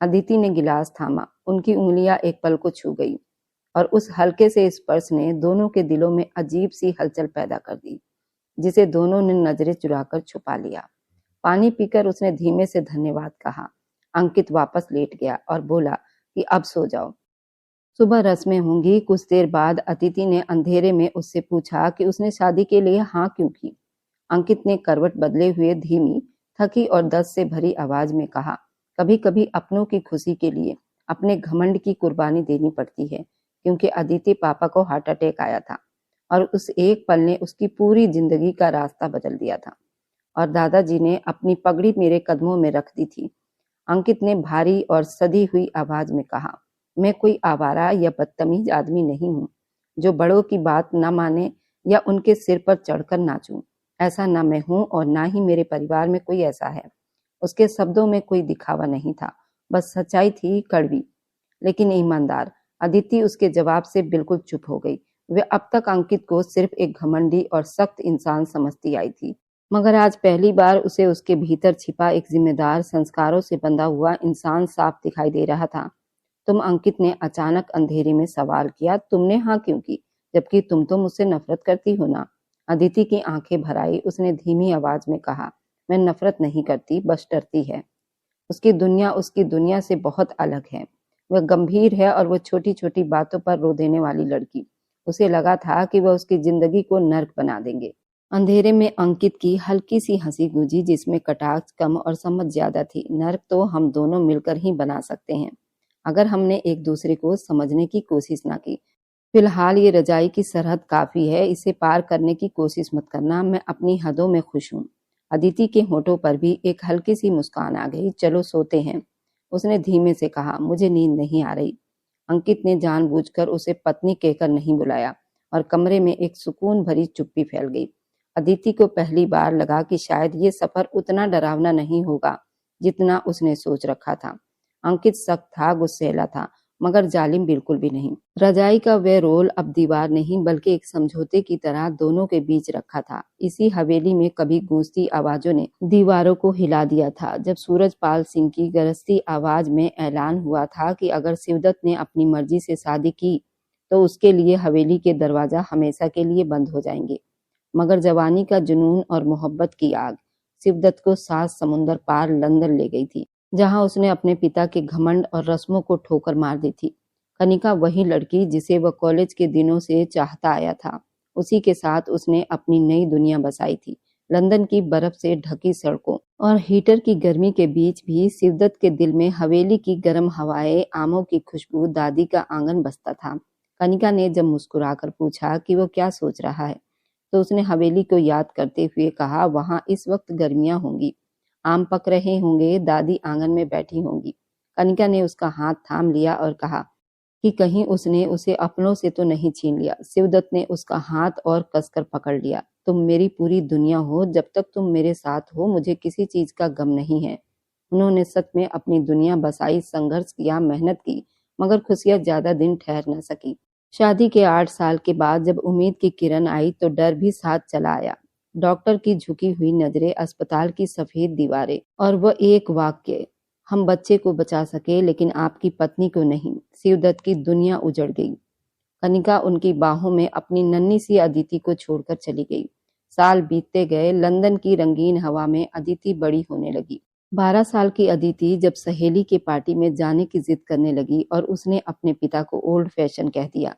अदिति ने गिलास थामा। उनकी उंगलियां एक पल को छू गई और उस हल्के से स्पर्श ने दोनों के दिलों में अजीब सी हलचल पैदा कर दी, जिसे दोनों ने नजरें चुराकर छुपा लिया। पानी पीकर उसने धीमे से धन्यवाद कहा। अंकित वापस लेट गया और बोला कि अब सो जाओ, सुबह रस्में होंगी। कुछ देर बाद अदिति ने अंधेरे में उससे पूछा कि उसने शादी के लिए हाँ क्यों की। अंकित ने करवट बदले हुए धीमी, थकी और दर्द से भरी आवाज में कहा, कभी कभी अपनों की खुशी के लिए अपने घमंड की कुर्बानी देनी पड़ती है, क्योंकि अदिति पापा को हार्ट अटैक आया था और उस एक पल ने उसकी पूरी जिंदगी का रास्ता बदल दिया था, और दादाजी ने अपनी पगड़ी मेरे कदमों में रख दी थी। अंकित ने भारी और सधी हुई आवाज में कहा, मैं कोई आवारा या बदतमीज आदमी नहीं हूँ जो बड़ों की बात न माने या उनके सिर पर चढ़कर नाचूं। ऐसा ना मैं हूं और ना ही मेरे परिवार में कोई ऐसा है। उसके शब्दों में कोई दिखावा नहीं था, बस सच्चाई थी, कड़वी लेकिन ईमानदार। अदिति उसके जवाब से बिल्कुल चुप हो गई। वे अब तक अंकित को सिर्फ एक घमंडी और सख्त इंसान समझती आई थी, मगर आज पहली बार उसे उसके भीतर छिपा एक जिम्मेदार, संस्कारों से बंधा हुआ इंसान साफ दिखाई दे रहा था। तुम, अंकित ने अचानक अंधेरे में सवाल किया, तुमने हाँ क्यों की, जबकि तुम तो मुझसे नफरत करती हो ना। अदिति की आंखें भर आई। उसने धीमी आवाज में कहा, मैं नफरत नहीं करती, बस डरती है। उसकी दुनिया से बहुत अलग है। वह गंभीर है और वह छोटी छोटी बातों पर रो देने वाली लड़की। उसे लगा था कि वह उसकी जिंदगी को नर्क बना देंगे। अंधेरे में अंकित की हल्की सी हंसी गूंजी, जिसमें कटाक्ष कम और समझ ज्यादा थी। नर्क तो हम दोनों मिलकर ही बना सकते हैं, अगर हमने एक दूसरे को समझने की कोशिश ना की। फिलहाल ये रजाई की सरहद काफी है, इसे पार करने की कोशिश मत करना। मैं अपनी हदों में खुश हूँ। अदिति के होठों पर भी एक हल्की सी मुस्कान आ गई। चलो सोते हैं, उसने धीमे से कहा, मुझे नींद नहीं आ रही। अंकित ने जानबूझकर उसे पत्नी कहकर नहीं बुलाया और कमरे में एक सुकून भरी चुप्पी फैल गई। अदिति को पहली बार लगा कि शायद ये सफर उतना डरावना नहीं होगा जितना उसने सोच रखा था। अंकित सख्त था, गुस्सैला था, मगर जालिम बिल्कुल भी नहीं। रजाई का वह रोल अब दीवार नहीं बल्कि एक समझौते की तरह दोनों के बीच रखा था। इसी हवेली में कभी गूंजती आवाजों ने दीवारों को हिला दिया था। जब सूरजपाल सिंह की गरजती आवाज में ऐलान हुआ था कि अगर शिवदत्त ने अपनी मर्जी से शादी की तो उसके लिए हवेली के दरवाजा हमेशा के लिए बंद हो जाएंगे, मगर जवानी का जुनून और मोहब्बत की आग शिवदत्त को 7 समुंदर पार लंदन ले गई थी, जहां उसने अपने पिता के घमंड और रस्मों को ठोकर मार दी थी। कनिका वही लड़की जिसे वह कॉलेज के दिनों से चाहता आया था, उसी के साथ उसने अपनी नई दुनिया बसाई थी। लंदन की बर्फ से ढकी सड़कों और हीटर की गर्मी के बीच भी शिवदत्त के दिल में हवेली की गर्म हवाएं, आमों की खुशबू, दादी का आंगन बसता था। कनिका ने जब मुस्कुराकर पूछा कि वो क्या सोच रहा है, तो उसने हवेली को याद करते हुए कहा, वहां इस वक्त गर्मियां होंगी, आम पक रहे होंगे, दादी आंगन में बैठी होंगी। कनिका ने उसका हाथ थाम लिया और कहा कि कहीं उसने उसे अपनों से तो नहीं छीन लिया। शिवदत्त ने उसका हाथ और कसकर पकड़ लिया। तुम मेरी पूरी दुनिया हो, जब तक तुम मेरे साथ हो मुझे किसी चीज का गम नहीं है। उन्होंने सच में अपनी दुनिया बसाई, संघर्ष किया, मेहनत की, मगर खुशियां ज्यादा दिन ठहर न सकी। शादी के 8 साल के बाद जब उम्मीद की किरण आई तो डर भी साथ चला आया। डॉक्टर की झुकी हुई नजरें, अस्पताल की सफेद दीवारें और वह एक वाक्य, हम बच्चे को बचा सके लेकिन आपकी पत्नी को नहीं। शिवदत्त की दुनिया उजड़ गई। कनिका उनकी बाहों में अपनी नन्ही सी अदिति को छोड़कर चली गई। साल बीतते गए। लंदन की रंगीन हवा में अदिति बड़ी होने लगी। 12 साल की अदिति जब सहेली के पार्टी में जाने की जिद करने लगी और उसने अपने पिता को ओल्ड फैशन कह दिया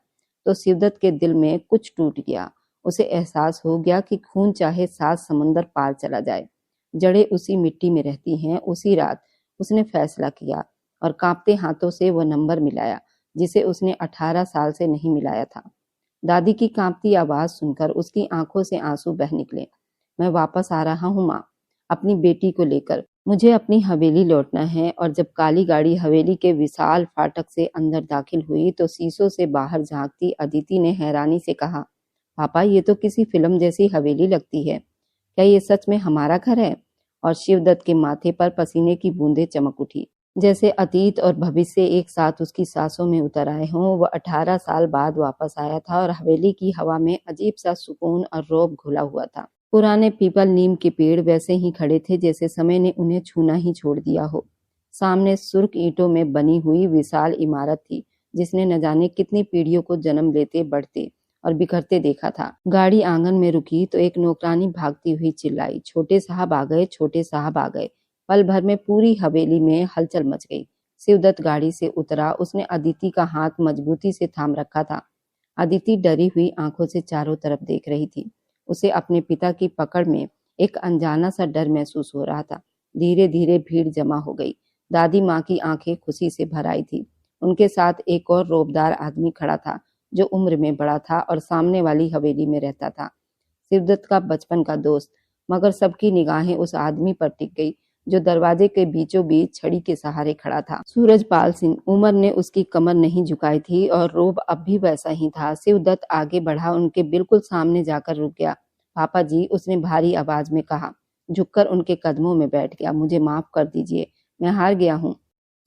तो शिवदत्त के दिल में कुछ टूट गया। उसे एहसास हो गया कि खून चाहे 7 समुंदर पार चला जाए, जड़ें उसी मिट्टी में रहती हैं। उसी रात उसने फैसला किया और कांपते हाथों से वह नंबर मिलाया जिसे उसने 18 साल से नहीं मिलाया था। दादी की कांपती आवाज सुनकर उसकी आंखों से आंसू बह निकले। मैं वापस आ रहा हूँ माँ, अपनी बेटी को लेकर। मुझे अपनी हवेली लौटना है। और जब काली गाड़ी हवेली के विशाल फाटक से अंदर दाखिल हुई तो शीशों से बाहर झांकती अदिति ने हैरानी से कहा, पापा ये तो किसी फिल्म जैसी हवेली लगती है। क्या ये सच में हमारा घर है? और शिवदत्त के माथे पर पसीने की बूंदें चमक उठी, जैसे अतीत और भविष्य एक साथ उसकी सांसों में उतर आए हों। वह 18 साल बाद वापस आया था और हवेली की हवा में अजीब सा सुकून और रौब घुला हुआ था। पुराने पीपल नीम के पेड़ वैसे ही खड़े थे जैसे समय ने उन्हें छूना ही छोड़ दिया हो। सामने सुर्ख ईंटों में बनी हुई विशाल इमारत थी जिसने न जाने कितनी पीढ़ियों को जन्म लेते, बढ़ते और बिखरते देखा था। गाड़ी आंगन में रुकी तो एक नौकरानी भागती हुई चिल्लाई, छोटे साहब आ गए, छोटे साहब आ गए। पल भर में पूरी हवेली में हलचल मच गई। शिवदत्त गाड़ी से उतरा। उसने अदिति का हाथ मजबूती से थाम रखा था। अदिति डरी हुई आंखों से चारों तरफ देख रही थी। उसे अपने पिता की पकड़ में एक अनजाना सा डर महसूस हो रहा था। धीरे धीरे भीड़ जमा हो गई। दादी माँ की आंखें खुशी से भर आई थी। उनके साथ एक और रौबदार आदमी खड़ा था जो उम्र में बड़ा था और सामने वाली हवेली में रहता था। शिवदत्त का बचपन का दोस्त। मगर सबकी निगाहें उस आदमी पर टिक गई जो दरवाजे के बीचों बीच छड़ी के सहारे खड़ा था। सूरजपाल सिंह। उमर ने उसकी कमर नहीं झुकाई थी और रोब अब भी वैसा ही था। शिवदत्त आगे बढ़ा, उनके बिल्कुल सामने जाकर रुक गया। पापा जी, उसने भारी आवाज में कहा, झुककर उनके कदमों में बैठ गया। मुझे माफ कर दीजिए, मैं हार गया हूँ।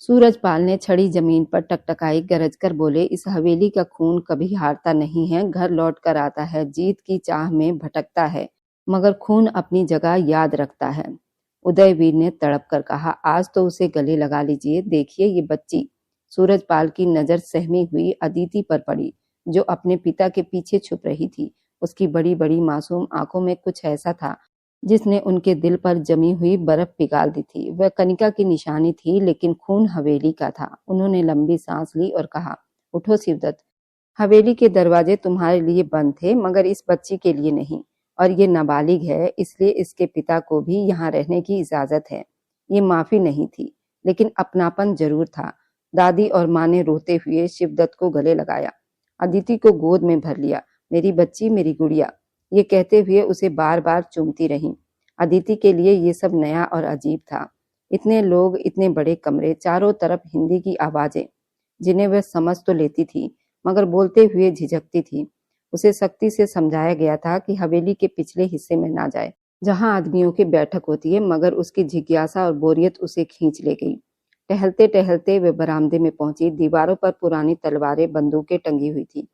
सूरजपाल ने छड़ी जमीन पर टकटकाई, गरजकर बोले, इस हवेली का खून कभी हारता नहीं है, घर लौट कर आता है, जीत की चाह में भटकता है, मगर खून अपनी जगह याद रखता है। उदयवीर ने तड़प कर कहा, आज तो उसे गले लगा लीजिए, देखिए ये बच्ची। सूरजपाल की नजर सहमी हुई अदिति पर पड़ी जो अपने पिता के पीछे छुप रही थी। उसकी बड़ी बड़ी मासूम आंखों में कुछ ऐसा था जिसने उनके दिल पर जमी हुई बर्फ पिघाल दी थी। वह कनिका की निशानी थी लेकिन खून हवेली का था। उन्होंने लंबी सांस ली और कहा, उठो शिवदत्त, हवेली के दरवाजे तुम्हारे लिए बंद थे मगर इस बच्ची के लिए नहीं। और ये नाबालिग है इसलिए इसके पिता को भी यहाँ रहने की इजाजत है। ये माफी नहीं थी लेकिन अपनापन जरूर था। दादी और माँ ने रोते हुए शिवदत्त को गले लगाया। अदिति को गोद में भर लिया। मेरी बच्ची, मेरी गुड़िया, ये कहते हुए उसे बार बार चूमती रही। अदिति के लिए ये सब नया और अजीब था। इतने लोग, इतने बड़े कमरे, चारों तरफ हिंदी की आवाजें जिन्हें वह समझ तो लेती थी मगर बोलते हुए झिझकती थी। उसे सख्ती से समझाया गया था कि हवेली के पिछले हिस्से में ना जाए जहां आदमियों की बैठक होती है, मगर उसकी जिज्ञासा और बोरियत उसे खींच ले गई। टहलते टहलते वे बरामदे में पहुंची। दीवारों पर पुरानी तलवारें, बंदूकें टंगी हुई थी।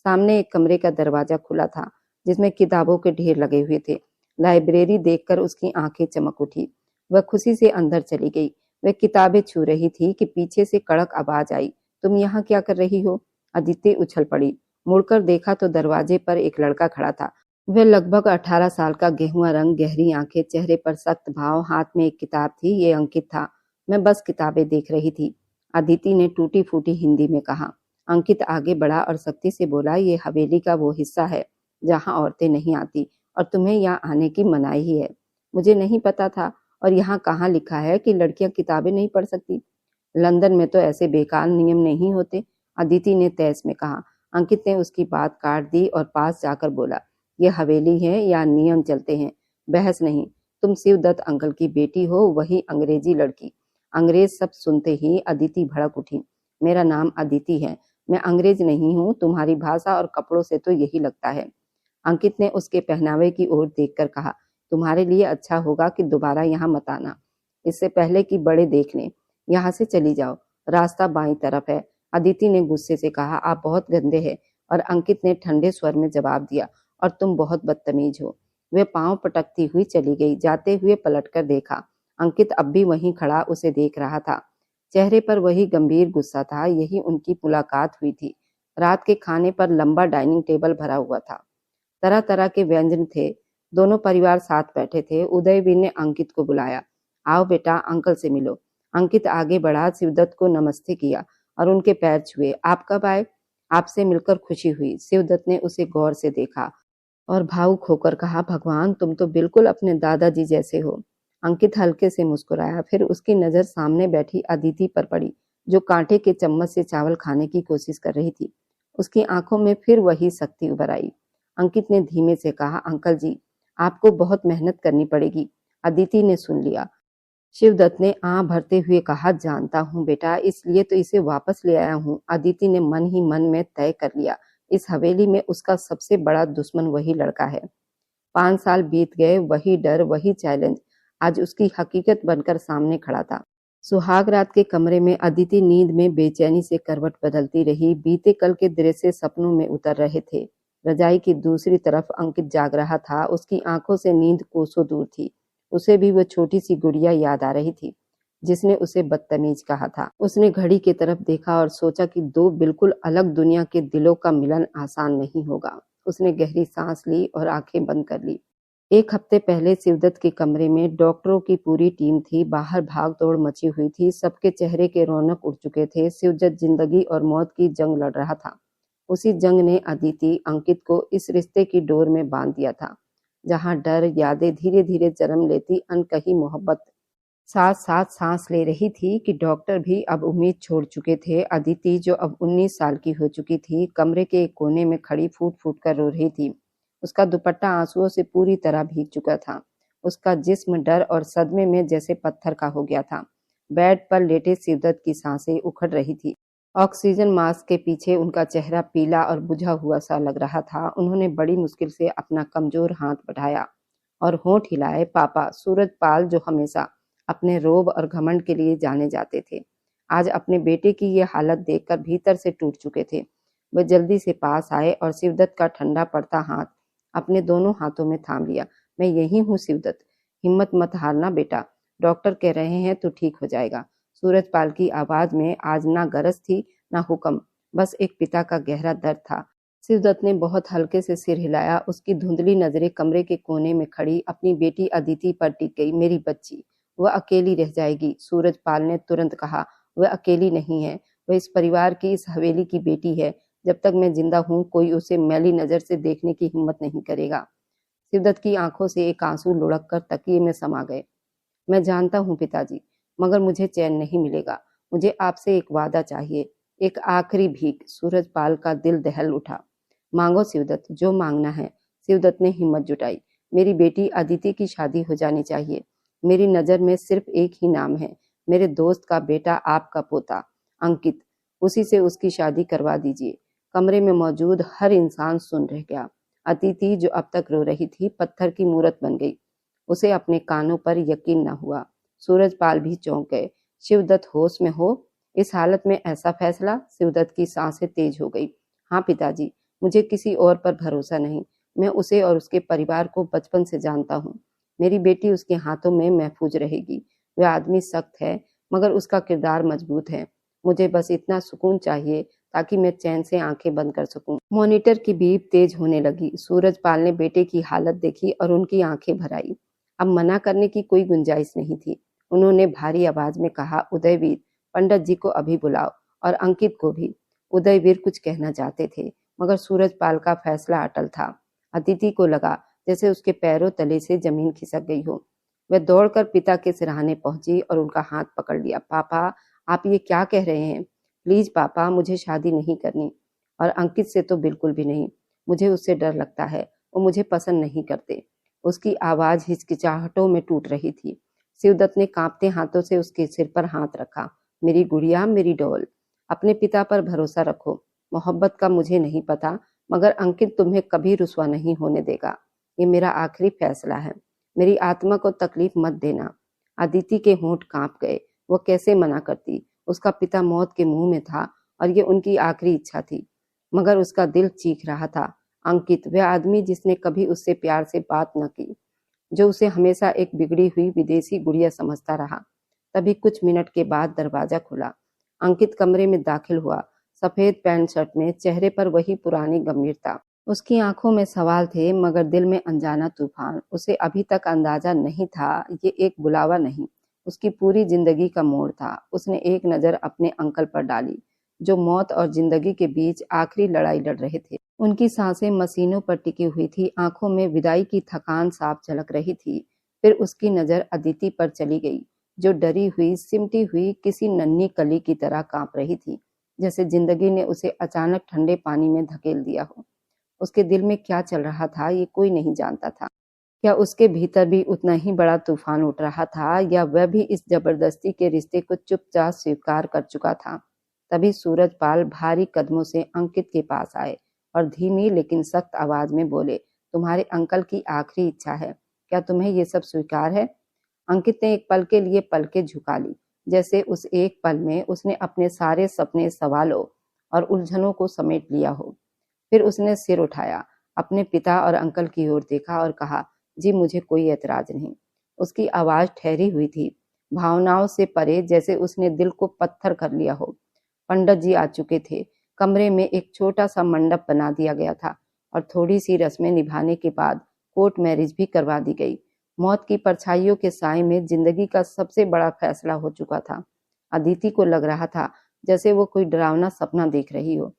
सामने एक कमरे का दरवाजा खुला था जिसमें किताबों के ढेर लगे हुए थे। लाइब्रेरी देखकर उसकी आंखें चमक उठी। वह खुशी से अंदर चली गई। वह किताबें छू रही थी कि पीछे से कड़क आवाज आई, तुम यहाँ क्या कर रही हो? अदिति उछल पड़ी। मुड़कर देखा तो दरवाजे पर एक लड़का खड़ा था। वह लगभग 18 साल का, गेहुआ रंग, गहरी आंखें, चेहरे पर सख्त भाव, हाथ में एक किताब थी। ये अंकित था। मैं बस किताबें देख रही थी, अदिति ने टूटी फूटी हिंदी में कहा। अंकित आगे बढ़ा और सख्ती से बोला, ये हवेली का वो हिस्सा है जहाँ औरतें नहीं आती और तुम्हें यहाँ आने की मनाही ही है। मुझे नहीं पता था। और यहाँ कहाँ लिखा है कि लड़कियां किताबें नहीं पढ़ सकती? लंदन में तो ऐसे बेकार नियम नहीं होते, अदिति ने तैस में कहा। अंकित ने उसकी बात काट दी और पास जाकर बोला, ये हवेली है, या नियम चलते हैं, बहस नहीं। तुम शिवदत्त अंकल की बेटी हो, वही अंग्रेजी लड़की। अंग्रेज शब्द सुनते ही अदिति भड़क उठी। मेरा नाम अदिति है, मैं अंग्रेज नहीं हूँ। तुम्हारी भाषा और कपड़ों से तो यही लगता है। अंकित ने उसके पहनावे की ओर देखकर कहा, तुम्हारे लिए अच्छा होगा कि दोबारा यहाँ मत आना, इससे पहले कि बड़े देख लें। यहाँ से चली जाओ, रास्ता बाईं तरफ है। अदिति ने गुस्से से कहा, आप बहुत गंदे हैं। और अंकित ने ठंडे स्वर में जवाब दिया, और तुम बहुत बदतमीज हो। वे पांव पटकती हुई चली गई। जाते हुए पलटकर देखा, अंकित अब भी वहीं खड़ा उसे देख रहा था। चेहरे पर वही गंभीर गुस्सा था। यही उनकी मुलाकात हुई थी। रात के खाने पर लंबा डाइनिंग टेबल भरा हुआ था। तरह तरह के व्यंजन थे। दोनों परिवार साथ बैठे थे। उदयवीर ने अंकित को बुलाया। आओ बेटा, अंकल से मिलो। अंकित आगे बढ़ा, शिवदत्त को नमस्ते किया और उनके पैर छुए। आप कब आए? आपसे मिलकर खुशी हुई। शिवदत्त ने उसे गौर से देखा और भावुक होकर कहा, भगवान, तुम तो बिल्कुल अपने दादाजी जैसे हो। अंकित हल्के से मुस्कुराया। फिर उसकी नजर सामने बैठी अदिति पर पड़ी, जो कांटे के चम्मच से चावल खाने की कोशिश कर रही थी। उसकी आंखों में फिर वही शक्ति उभर आई। अंकित ने धीमे से कहा, अंकल जी, आपको बहुत मेहनत करनी पड़ेगी। अदिति ने सुन लिया। शिवदत्त ने आं भरते हुए कहा, जानता हूँ बेटा, इसलिए तो इसे वापस ले आया हूँ। अदिति ने मन ही मन में तय कर लिया, इस हवेली में उसका सबसे बड़ा दुश्मन वही लड़का है। 5 साल बीत गए, वही डर, वही चैलेंज आज उसकी हकीकत बनकर सामने खड़ा था। सुहाग रात के कमरे में अदिति नींद में बेचैनी से करवट बदलती रही। बीते कल के दृश्य सपनों में उतर रहे थे। रजाई की दूसरी तरफ अंकित जाग रहा था। उसकी आंखों से नींद कोसों दूर थी। उसे भी वो छोटी सी गुड़िया याद आ रही थी जिसने उसे बदतमीज कहा था। उसने घड़ी की तरफ देखा और सोचा कि दो बिल्कुल अलग दुनिया के दिलों का मिलन आसान नहीं होगा। उसने गहरी सांस ली और आंखें बंद कर ली। 1 हफ्ते पहले शिवदत्त के कमरे में डॉक्टरों की पूरी टीम थी। बाहर भाग दौड़ मची हुई थी। सबके चेहरे के रौनक उड़ चुके थे। शिवदत्त जिंदगी और मौत की जंग लड़ रहा था। उसी जंग ने अदिति, अंकित को इस रिश्ते की डोर में बांध दिया था, जहां डर, यादें धीरे धीरे जन्म लेती, अनकही मोहब्बत साथ साथ सांस ले रही थी कि डॉक्टर भी अब उम्मीद छोड़ चुके थे। अदिति, जो अब 19 साल की हो चुकी थी, कमरे के एक कोने में खड़ी फूट फूट कर रो रही थी। उसका दुपट्टा आंसुओं से पूरी तरह भीग चुका था। उसका जिस्म डर और सदमे में जैसे पत्थर का हो गया था। बेड पर लेटे शिवदत्त की सांसें उखड़ रही थी। ऑक्सीजन मास्क के पीछे उनका चेहरा पीला और बुझा हुआ सा लग रहा था। उन्होंने बड़ी मुश्किल से अपना कमजोर हाथ बढ़ाया और होंठ हिलाए। पापा, सूरजपाल, जो हमेशा अपने रोब और घमंड के लिए जाने जाते थे, आज अपने बेटे की ये हालत देखकर भीतर से टूट चुके थे। वे जल्दी से पास आए और शिवदत्त का ठंडा पड़ता हाथ अपने दोनों हाथों में थाम लिया। मैं यही हूँ शिवदत्त, हिम्मत मत हारना बेटा, डॉक्टर कह रहे हैं तो ठीक हो जाएगा। सूरजपाल की आवाज में आज ना गरज थी ना हुक्म, बस एक पिता का गहरा दर्द था। शिवदत्त ने बहुत हल्के से सिर हिलाया। उसकी धुंधली नजरें कमरे के कोने में खड़ी अपनी बेटी अदिति पर टिक गई। मेरी बच्ची, वह अकेली रह जाएगी। सूरजपाल ने तुरंत कहा, वह अकेली नहीं है, वह इस परिवार की, इस हवेली की बेटी है। जब तक मैं जिंदा हूँ, कोई उसे मैली नजर से देखने की हिम्मत नहीं करेगा। शिवदत्त की आंखों से एक आंसू लुढ़क कर तकिए में समा गए। मैं जानता हूँ पिताजी, मगर मुझे चैन नहीं मिलेगा। मुझे आपसे एक वादा चाहिए, एक आखिरी भीख। सूरजपाल का दिल दहल उठा। मांगो शिवदत्त, जो मांगना है। शिवदत्त ने हिम्मत जुटाई। मेरी बेटी अदिति की शादी हो जानी चाहिए। मेरी नजर में सिर्फ एक ही नाम है, मेरे दोस्त का बेटा, आपका पोता अंकित। उसी से उसकी शादी करवा दीजिए। कमरे में मौजूद हर इंसान सुन रह गया। अदिति, जो अब तक रो रही थी, पत्थर की मूरत बन गई। उसे अपने कानों पर यकीन न हुआ। सूरजपाल भी चौंक गए। शिवदत्त होश में हो? इस हालत में ऐसा फैसला? शिवदत्त की सांसें तेज हो गई। हाँ पिताजी, मुझे किसी और पर भरोसा नहीं। मैं उसे और उसके परिवार को बचपन से जानता हूँ। मेरी बेटी उसके हाथों में महफूज रहेगी। वह आदमी सख्त है, मगर उसका किरदार मजबूत है। मुझे बस इतना सुकून चाहिए ताकि मैं चैन से आंखें बंद कर सकूं। मॉनिटर की बीप तेज होने लगी। सूरजपाल ने बेटे की हालत देखी और उनकी आंखें भर आई। अब मना करने की कोई गुंजाइश नहीं थी। उन्होंने भारी आवाज में कहा, उदयवीर, पंडित जी को अभी बुलाओ, और अंकित को भी। उदयवीर कुछ कहना चाहते थे, मगर सूरजपाल का फैसला अटल था। अदिति को लगा जैसे उसके पैरों तले से जमीन खिसक गई हो। वह दौड़कर पिता के सिरहाने पहुंची और उनका हाथ पकड़ लिया। पापा, आप ये क्या कह रहे हैं? प्लीज पापा, मुझे शादी नहीं करनी, और अंकित से तो बिल्कुल भी नहीं। मुझे उससे डर लगता है, वो मुझे पसंद नहीं करते। उसकी आवाज हिचकिचाहटों में टूट रही थी। शिवदत्त ने कांपते हाथों से उसके सिर पर हाथ रखा। मेरी गुड़िया, मेरी डॉल, अपने पिता पर भरोसा रखो। मोहब्बत का मुझे नहीं पता, मगर अंकित तुम्हें कभी रुसवा नहीं होने देगा। ये मेरा आखिरी फैसला है। मेरी आत्मा को तकलीफ मत देना। अदिति के होंठ कांप गए। वो कैसे मना करती? उसका पिता मौत के मुंह में था और ये उनकी आखिरी इच्छा थी। मगर उसका दिल चीख रहा था। अंकित, वह आदमी जिसने कभी उससे प्यार से बात न की, जो उसे हमेशा एक बिगड़ी हुई विदेशी गुड़िया समझता रहा। तभी कुछ मिनट के बाद दरवाजा खुला। अंकित कमरे में दाखिल हुआ, सफेद पैंट शर्ट में, चेहरे पर वही पुरानी गंभीरता। उसकी आंखों में सवाल थे मगर दिल में अनजाना तूफान। उसे अभी तक अंदाजा नहीं था ये एक बुलावा नहीं, उसकी पूरी जिंदगी का मोड़ था। उसने एक नजर अपने अंकल पर डाली जो मौत और जिंदगी के बीच आखिरी लड़ाई लड़ रहे थे। उनकी सांसें मशीनों पर टिकी हुई थी, आंखों में विदाई की थकान साफ झलक रही थी। फिर उसकी नजर अदिति पर चली गई जो डरी हुई, सिमटी हुई किसी नन्ही कली की तरह कांप रही थी, जैसे जिंदगी ने उसे अचानक ठंडे पानी में धकेल दिया हो। उसके दिल में क्या चल रहा था ये कोई नहीं जानता था। क्या उसके भीतर भी उतना ही बड़ा तूफान उठ रहा था या वह भी इस जबरदस्ती के रिश्ते को चुपचाप स्वीकार कर चुका था। तभी सूरजपाल भारी कदमों से अंकित के पास आए और धीमी लेकिन सख्त आवाज में बोले, तुम्हारे अंकल की आखिरी इच्छा है, क्या तुम्हें ये सब स्वीकार है? अंकित ने एक पल के लिए पलकें झुका ली, जैसे उस एक पल में उसने अपने सारे सपने, सवालों और उलझनों को समेट लिया हो। फिर उसने सिर उठाया, अपने पिता और अंकल की ओर देखा और कहा, जी मुझे कोई ऐतराज नहीं। उसकी आवाज ठहरी हुई थी, भावनाओं से परे, जैसे उसने दिल को पत्थर कर लिया हो। पंडित जी आ चुके थे। कमरे में एक छोटा सा मंडप बना दिया गया था और थोड़ी सी रस्में निभाने के बाद कोर्ट मैरिज भी करवा दी गई। मौत की परछाइयों के साए में जिंदगी का सबसे बड़ा फैसला हो चुका था। अदिति को लग रहा था जैसे वो कोई डरावना सपना देख रही हो,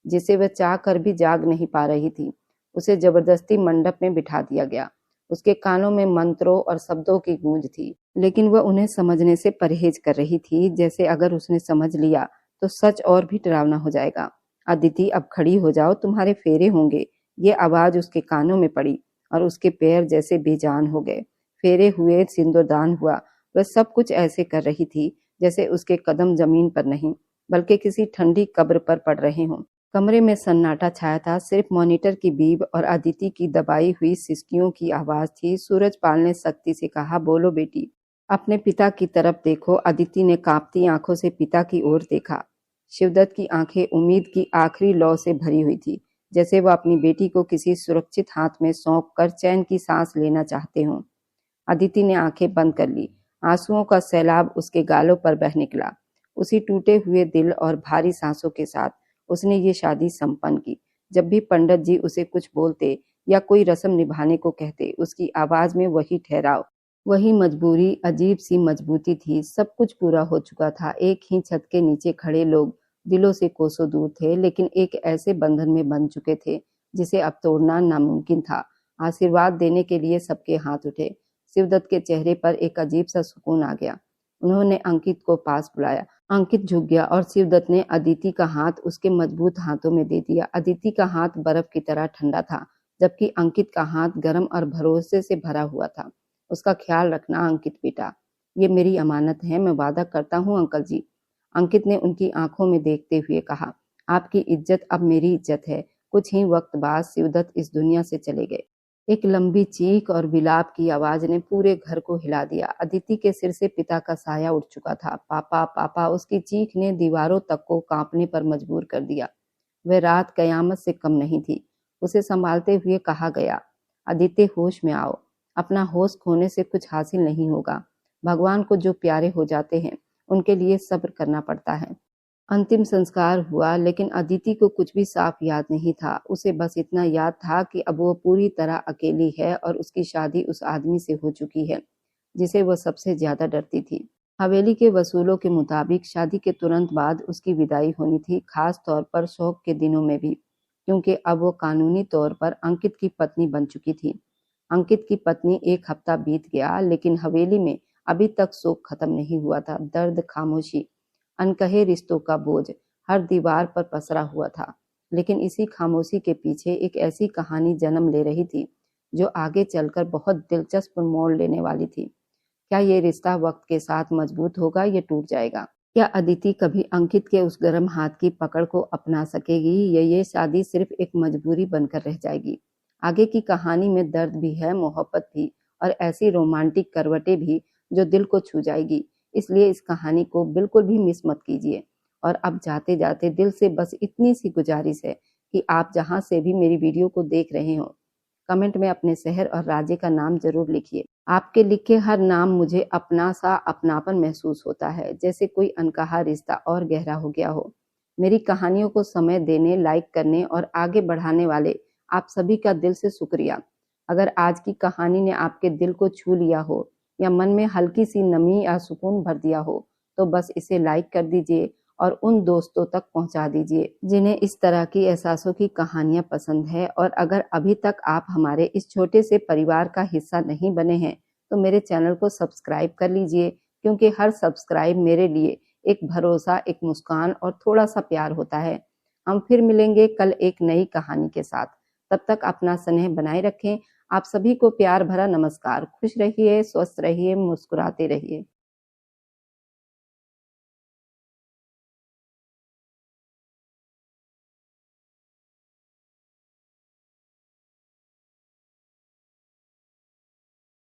जिसे वह चाह कर भी जाग नहीं पा रही थी। उसे जबरदस्ती मंडप में बिठा दिया गया। उसके कानों में मंत्रों और शब्दों की गूंज थी, लेकिन वह उन्हें समझने से परहेज कर रही थी, जैसे अगर उसने समझ लिया तो सच और भी डरावना हो जाएगा। अदिति अब खड़ी हो जाओ, तुम्हारे फेरे होंगे। ये आवाज उसके कानों में पड़ी और उसके पैर जैसे बेजान हो गए। फेरे हुए, सिंदूरदान हुआ, वह सब कुछ ऐसे कर रही थी जैसे उसके कदम जमीन पर नहीं बल्कि किसी ठंडी कब्र पर पड़ रहे हों। कमरे में सन्नाटा छाया था, सिर्फ मॉनिटर की बीब और अदिति की दबाई हुई सिसकियों की आवाज थी। सूरजपाल ने सख्ती से कहा, बोलो बेटी, अपने पिता की तरफ देखो। अदिति ने कांपती आंखों से पिता की ओर देखा। शिवदत्त की आंखें उम्मीद की आखिरी लौ से भरी हुई थी, जैसे वह अपनी बेटी को किसी सुरक्षित हाथ में सौंप कर चैन की सांस लेना चाहते हों। अदिति ने आंखें बंद कर ली। आंसुओं का सैलाब उसके गालों पर बह निकला। उसी टूटे हुए दिल और भारी सांसों के साथ उसने ये शादी संपन्न की। जब भी पंडित जी उसे कुछ बोलते या कोई रस्म निभाने को कहते, उसकी आवाज में वही ठहराव, वही मजबूरी, अजीब सी मजबूती थी। सब कुछ पूरा हो चुका था। एक ही छत के नीचे खड़े लोग दिलों से कोसों दूर थे, लेकिन एक ऐसे बंधन में बंध चुके थे जिसे अब तोड़ना नामुमकिन था। आशीर्वाद देने के लिए सबके हाथ उठे। शिवदत्त के चेहरे पर एक अजीब सा सुकून आ गया। उन्होंने अंकित को पास बुलाया। अंकित झुक गया और शिवदत्त ने अदिति का हाथ उसके मजबूत हाथों में दे दिया। अदिति का हाथ बर्फ की तरह ठंडा था, जबकि अंकित का हाथ गर्म और भरोसे से भरा हुआ था। उसका ख्याल रखना अंकित बेटा, ये मेरी अमानत है, मैं वादा करता हूँ अंकल जी। अंकित ने उनकी आंखों में देखते हुए कहा, आपकी इज्जत अब मेरी इज्जत है। कुछ ही वक्त बाद शिवदत्त इस दुनिया से चले गए। एक लंबी चीख और विलाप की आवाज ने पूरे घर को हिला दिया। अदिति के सिर से पिता का साया उठ चुका था। पापा पापा, उसकी चीख ने दीवारों तक को कांपने पर मजबूर कर दिया। वह रात कयामत से कम नहीं थी। उसे संभालते हुए कहा गया, अदिति होश में आओ। अपना होश खोने से कुछ हासिल नहीं होगा। भगवान को जो प्यारे हो जाते हैं उनके लिए सब्र करना पड़ता है। अंतिम संस्कार हुआ, लेकिन अदिति को कुछ भी साफ याद नहीं था। उसे बस इतना याद था कि अब वो पूरी तरह अकेली है और उसकी शादी उस आदमी से हो चुकी है जिसे वह सबसे ज्यादा डरती थी। हवेली के वसूलों के मुताबिक शादी के तुरंत बाद उसकी विदाई होनी थी, खास तौर पर शौक के दिनों में भी, क्योंकि अब वो कानूनी तौर पर अंकित की पत्नी बन चुकी थी। अंकित की पत्नी, एक हफ्ता बीत गया लेकिन हवेली में अभी तक शोक खत्म नहीं हुआ था। दर्द, खामोशी, अनकहे रिश्तों का बोझ हर दीवार पर पसरा हुआ था। लेकिन इसी खामोशी के पीछे एक ऐसी कहानी जन्म ले रही थी जो आगे चलकर बहुत दिलचस्प मोड़ लेने वाली थी। क्या ये रिश्ता वक्त के साथ मजबूत होगा या टूट जाएगा? क्या अदिति कभी अंकित के उस गर्म हाथ की पकड़ को अपना सकेगी या ये शादी सिर्फ एक मजबूरी बनकर रह जाएगी? आगे की कहानी में दर्द भी है, मोहब्बत भी, और ऐसी रोमांटिक करवटें भी जो दिल को छू जाएगी। इसलिए इस कहानी को बिल्कुल भी मिस मत कीजिए। और अब जाते जाते दिल से बस इतनी सी गुजारिश है कि आप जहां से भी मेरी वीडियो को देख रहे हो, कमेंट में अपने शहर और राज्य का नाम जरूर लिखिए। आपके लिखे हर नाम मुझे अपना सा अपनापन महसूस होता है, जैसे कोई अनकहा रिश्ता और गहरा हो गया हो। मेरी कहानियों को समय देने, लाइक करने और आगे बढ़ाने वाले आप सभी का दिल से शुक्रिया। अगर आज की कहानी ने आपके दिल को छू लिया हो या मन में हल्की सी नमी या सुकून भर दिया हो, तो बस इसे लाइक कर दीजिए और उन दोस्तों तक पहुंचा दीजिए जिन्हें इस तरह की एहसासों की कहानियां पसंद है। और अगर अभी तक आप हमारे इस छोटे से परिवार का हिस्सा नहीं बने हैं, तो मेरे चैनल को सब्सक्राइब कर लीजिए, क्योंकि हर सब्सक्राइब मेरे लिए एक भरोसा, एक मुस्कान और थोड़ा सा प्यार होता है। हम फिर मिलेंगे कल एक नई कहानी के साथ। तब तक अपना स्नेह बनाए रखें। आप सभी को प्यार भरा नमस्कार। खुश रहिए, स्वस्थ रहिए, मुस्कुराते रहिए।